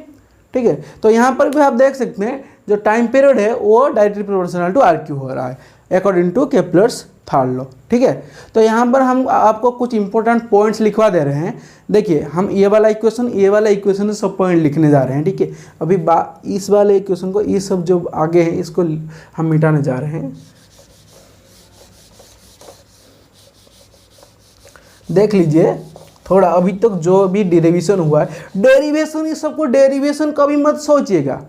ठीक है, तो यहाँ पर भी आप देख सकते हैं जो टाइम पीरियड है वो directly proportional to R cube हो रहा है according to Kepler's third law. ठीक है, तो यहाँ पर हम आपको कुछ इंपॉर्टेंट पॉइंट्स लिखवा दे रहे हैं। देखिए, हम ये वाला इक्वेशन से सब पॉइंट लिखने जा रहे हैं। ठीक है, अभी इस वाले इक्वेशन को, ये सब जो आगे है इसको हम मिटाने जा रहे हैं। देख लीजिए थोड़ा, अभी तक जो भी डेरिवेशन हुआ है, डेरिवेशन, ये सबको डेरिवेशन कभी मत सोचिएगा,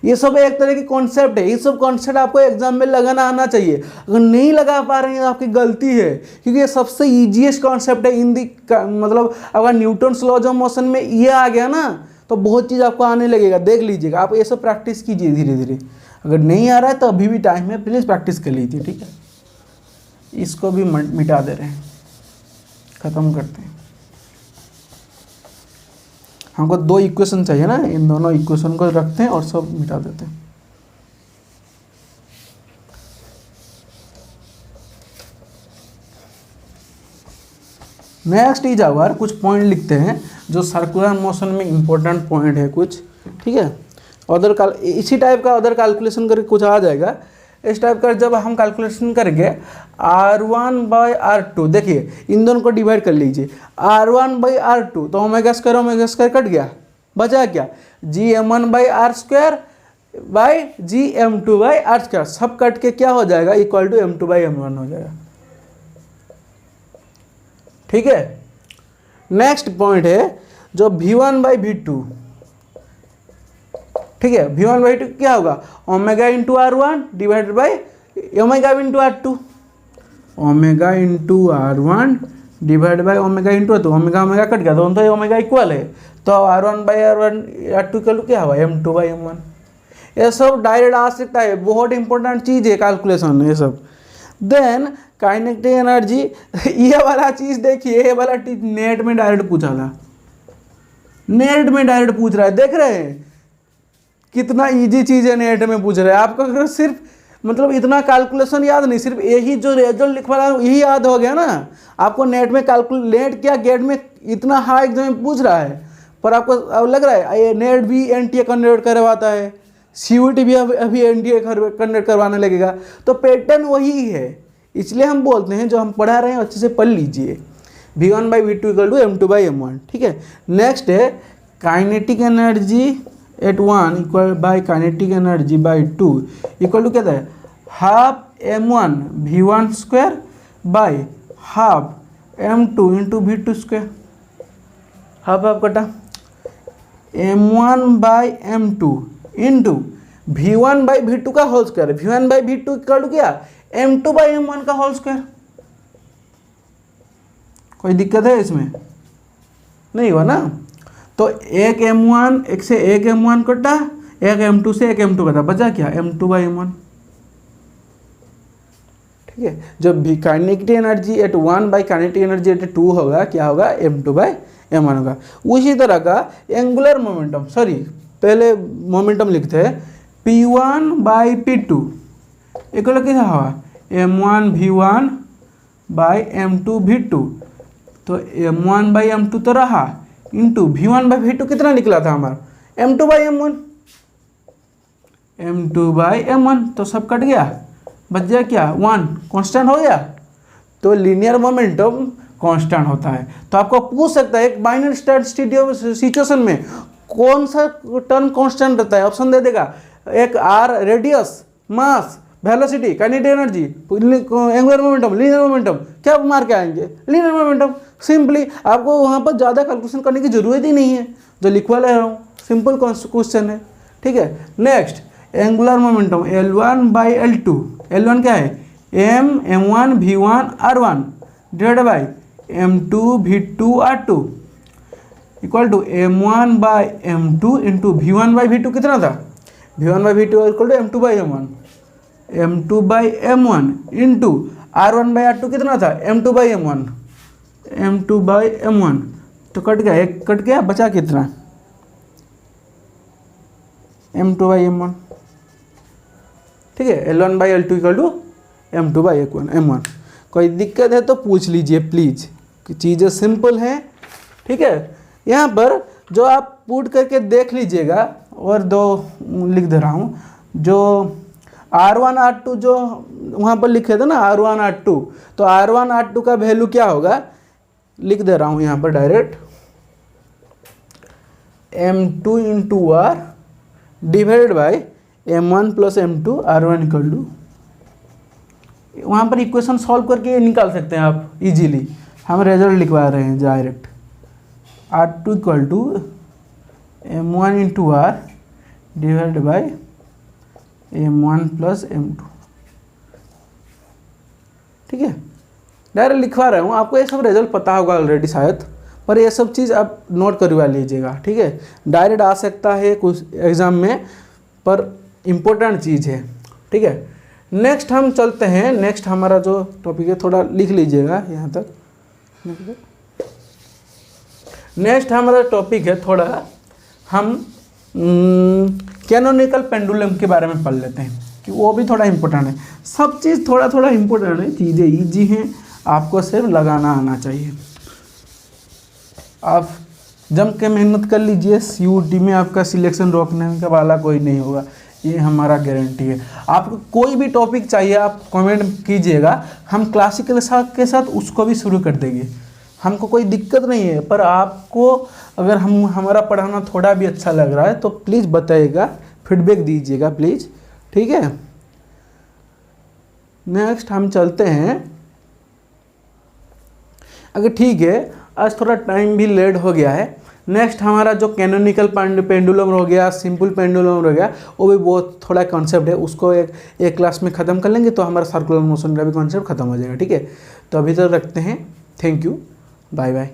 ये सब एक तरह की कॉन्सेप्ट है, ये सब कॉन्सेप्ट आपको एग्जाम में लगाना आना चाहिए। अगर नहीं लगा पा रहे हैं आपकी गलती है, क्योंकि ये सबसे ईजीएस्ट कॉन्सेप्ट है इन दी, मतलब अगर न्यूटन्स लॉज ऑफ मोशन में ये आ गया ना तो बहुत चीज़ आपको आने लगेगा। देख लीजिएगा, आप ये सब प्रैक्टिस कीजिए धीरे धीरे, अगर नहीं आ रहा है तो अभी भी टाइम है, प्लीज़ प्रैक्टिस कर लीजिए। ठीक है, इसको भी मिटा दे रहे हैं, ख़त्म करते हैं। हमको 2 इक्वेशन चाहिए ना, इन दोनों इक्वेशन को रखते हैं और सब मिटा देते हैं। नेक्स्ट इज आवर, कुछ पॉइंट लिखते हैं जो सर्कुलर मोशन में इंपॉर्टेंट पॉइंट है कुछ। ठीक है, इसी टाइप का अदर कैलकुलेशन करके कुछ आ जाएगा। इस टाइप का जब हम कैलकुलेशन करेंगे R1 बाई R2, देखिए इन दोनों को डिवाइड कर लीजिए, R1 बाई R2 तो ओमेगा स्क्वायर कट गया, बचा क्या, GM1 by R square by GM2 by R square, सब कट के क्या हो जाएगा, equal to M2 by M1 हो जाएगा। ठीक है, नेक्स्ट पॉइंट है जो V1 बाई V2। ठीक है, V1 बाई 2 क्या होगा, omega into R1 divided by omega into R2, omega into R1 divide by omega into R2, omega omega cut गया, दोनों तो ओमेगा इक्वल है, तो R1 by R2 equal to क्या हुआ, M2 बाई M1। ये सब डायरेक्ट आ सकता है, बहुत इंपॉर्टेंट चीज़ है कैलकुलेशन ये सब। देन काइनेटिक एनर्जी, ये वाला चीज़ देखिए, ये वाला नेट में डायरेक्ट पूछा था, नेट में डायरेक्ट पूछ रहा है, देख रहे हैं कितना इजी चीज़ है, नेट में पूछ रहे हैं। आपको अगर सिर्फ मतलब इतना कैलकुलेशन याद नहीं, सिर्फ यही जो रिजल्ट लिखवा रहा है यही याद हो गया ना, आपको नेट में नेट क्या गेट में इतना हाई एग्जाम में पूछ रहा है, पर आपको अब लग रहा है ये नेट भी एनटीए कन्वर्ट करवाता है, सीयूईटी भी अभी एनटीए कन्वर्ट करवाने लगेगा, तो पैटर्न वही है। इसलिए हम बोलते हैं जो हम पढ़ा रहे हैं अच्छे से पढ़ लीजिए, V1 by V2 equal to M2 by M1। ठीक है, नेक्स्ट है kinetic energy at 1 equal by kinetic energy by 2 equal to क्या था, half M1 V1 square by half M2 into V2 square, half half कटा, M1 बाई M2 into V1 by V2 का whole square, V1 by V2 equal to क्या, M2 by M1 का whole square. कोई दिक्कत है इसमें, नहीं हुआ ना? तो एक M1 एक से एक M1 कटा, एक M2 से एक M2 कटा, बचा क्या, M2 बाई M1। ठीक है, जब भी kinetic energy at 1 by kinetic energy eight 2 होगा, क्या होगा, M2 बाई M1 होगा। उसी तरह का एंगुलर मोमेंटम, सॉरी पहले मोमेंटम लिखते हैं, P1 बाई P2 इक्वल कितना होगा, M1 V1 by M2 V2, तो M1 बाई M2 तो रहा, इंटू V1 बाई V2 कितना निकला था हमारा, M2 by M1, M2 by M1, तो सब कट गया, बच गया क्या, 1 कांस्टेंट हो गया। तो लीनियर मोमेंटम कांस्टेंट होता है। तो आपको पूछ सकता है एक बाइनरी सिचुएशन में कौन सा टर्म कांस्टेंट रहता है, ऑप्शन दे देगा, एक R radius, mass, velocity, kinetic energy, angular momentum, linear momentum, क्या मार के आएंगे, लीनियर मोमेंटम। सिंपली आपको वहाँ पर ज़्यादा कैलकुलेशन करने की जरूरत ही नहीं है, जो लिखवा ले रहा हूँ, सिंपल क्वेश्चन है, ठीक है। Next angular momentum L1/L2, L1 क्या है, m1 v1 r1 divided by m2 v2 r2 equal to m1/m2 into v1/v2 कितना था, v1/v2 equal to m2/m1, m2/m1 into r1/r2 कितना था, m2/m1, m2/m1। तो कट गया, एक कट गया, बचा कितना, m2/m1, ठीक है। L1/L2 equal to m2/m1। कोई दिक्कत है तो पूछ लीजिए प्लीज़, कि चीज़ें सिंपल हैं, ठीक है। यहाँ पर जो आप पुट करके देख लीजिएगा, और दो लिख दे रहा हूँ, जो R1 R2 जो वहाँ पर लिखे थे ना R1 R2, तो R1 R2 का वैल्यू क्या होगा, लिख दे रहा हूँ यहाँ पर direct, m2 into R divided by m1 plus m2 R1 equal to, वहाँ पर इक्वेशन सॉल्व करके निकाल सकते हैं आप इजीली, हम रिजल्ट लिखवा रहे हैं direct, R2 equal to m1 into R divide by m1 plus m2, ठीक है। डायरेक्ट लिखवा रहा हूँ, आपको ये सब रिजल्ट पता होगा ऑलरेडी शायद, पर ये सब चीज़ आप नोट करवा लीजिएगा, ठीक है। डायरेक्ट आ सकता है कुछ एग्ज़ाम में, पर इम्पोर्टेंट चीज़ है, ठीक है। नेक्स्ट हम चलते हैं, नेक्स्ट हमारा जो टॉपिक है थोड़ा लिख लीजिएगा यहाँ तक। नेक्स्ट हमारा टॉपिक है थोड़ा, हम कैनोनिकल पेंडुलम के बारे में पढ़ लेते हैं, कि वो भी थोड़ा इम्पोर्टेंट है। सब चीज़ थोड़ा थोड़ा इम्पोर्टेंट है, चीज़ें ईजी हैं, आपको सिर्फ लगाना आना चाहिए। आप जम के मेहनत कर लीजिए, CUET में आपका सिलेक्शन रोकने का वाला कोई नहीं होगा, ये हमारा गारंटी है। आपको कोई भी टॉपिक चाहिए आप कमेंट कीजिएगा, हम क्लासिकल के साथ उसको भी शुरू कर देंगे, हमको कोई दिक्कत नहीं है। पर आपको अगर हमारा पढ़ाना थोड़ा भी अच्छा लग रहा है तो प्लीज़ बताइएगा, फीडबैक दीजिएगा प्लीज़, ठीक है। नेक्स्ट हम चलते हैं, अगर ठीक है, आज थोड़ा टाइम भी लेट हो गया है। नेक्स्ट हमारा जो कैनोनिकल पेंडुलम हो गया, सिंपल पेंडुलम हो गया, वो भी बहुत थोड़ा कॉन्सेप्ट है, उसको एक क्लास में ख़त्म कर लेंगे तो हमारा सर्कुलर मोशन का भी कॉन्सेप्ट खत्म हो जाएगा, ठीक है। तो अभी तक रखते हैं, थैंक यू, बाय बाय।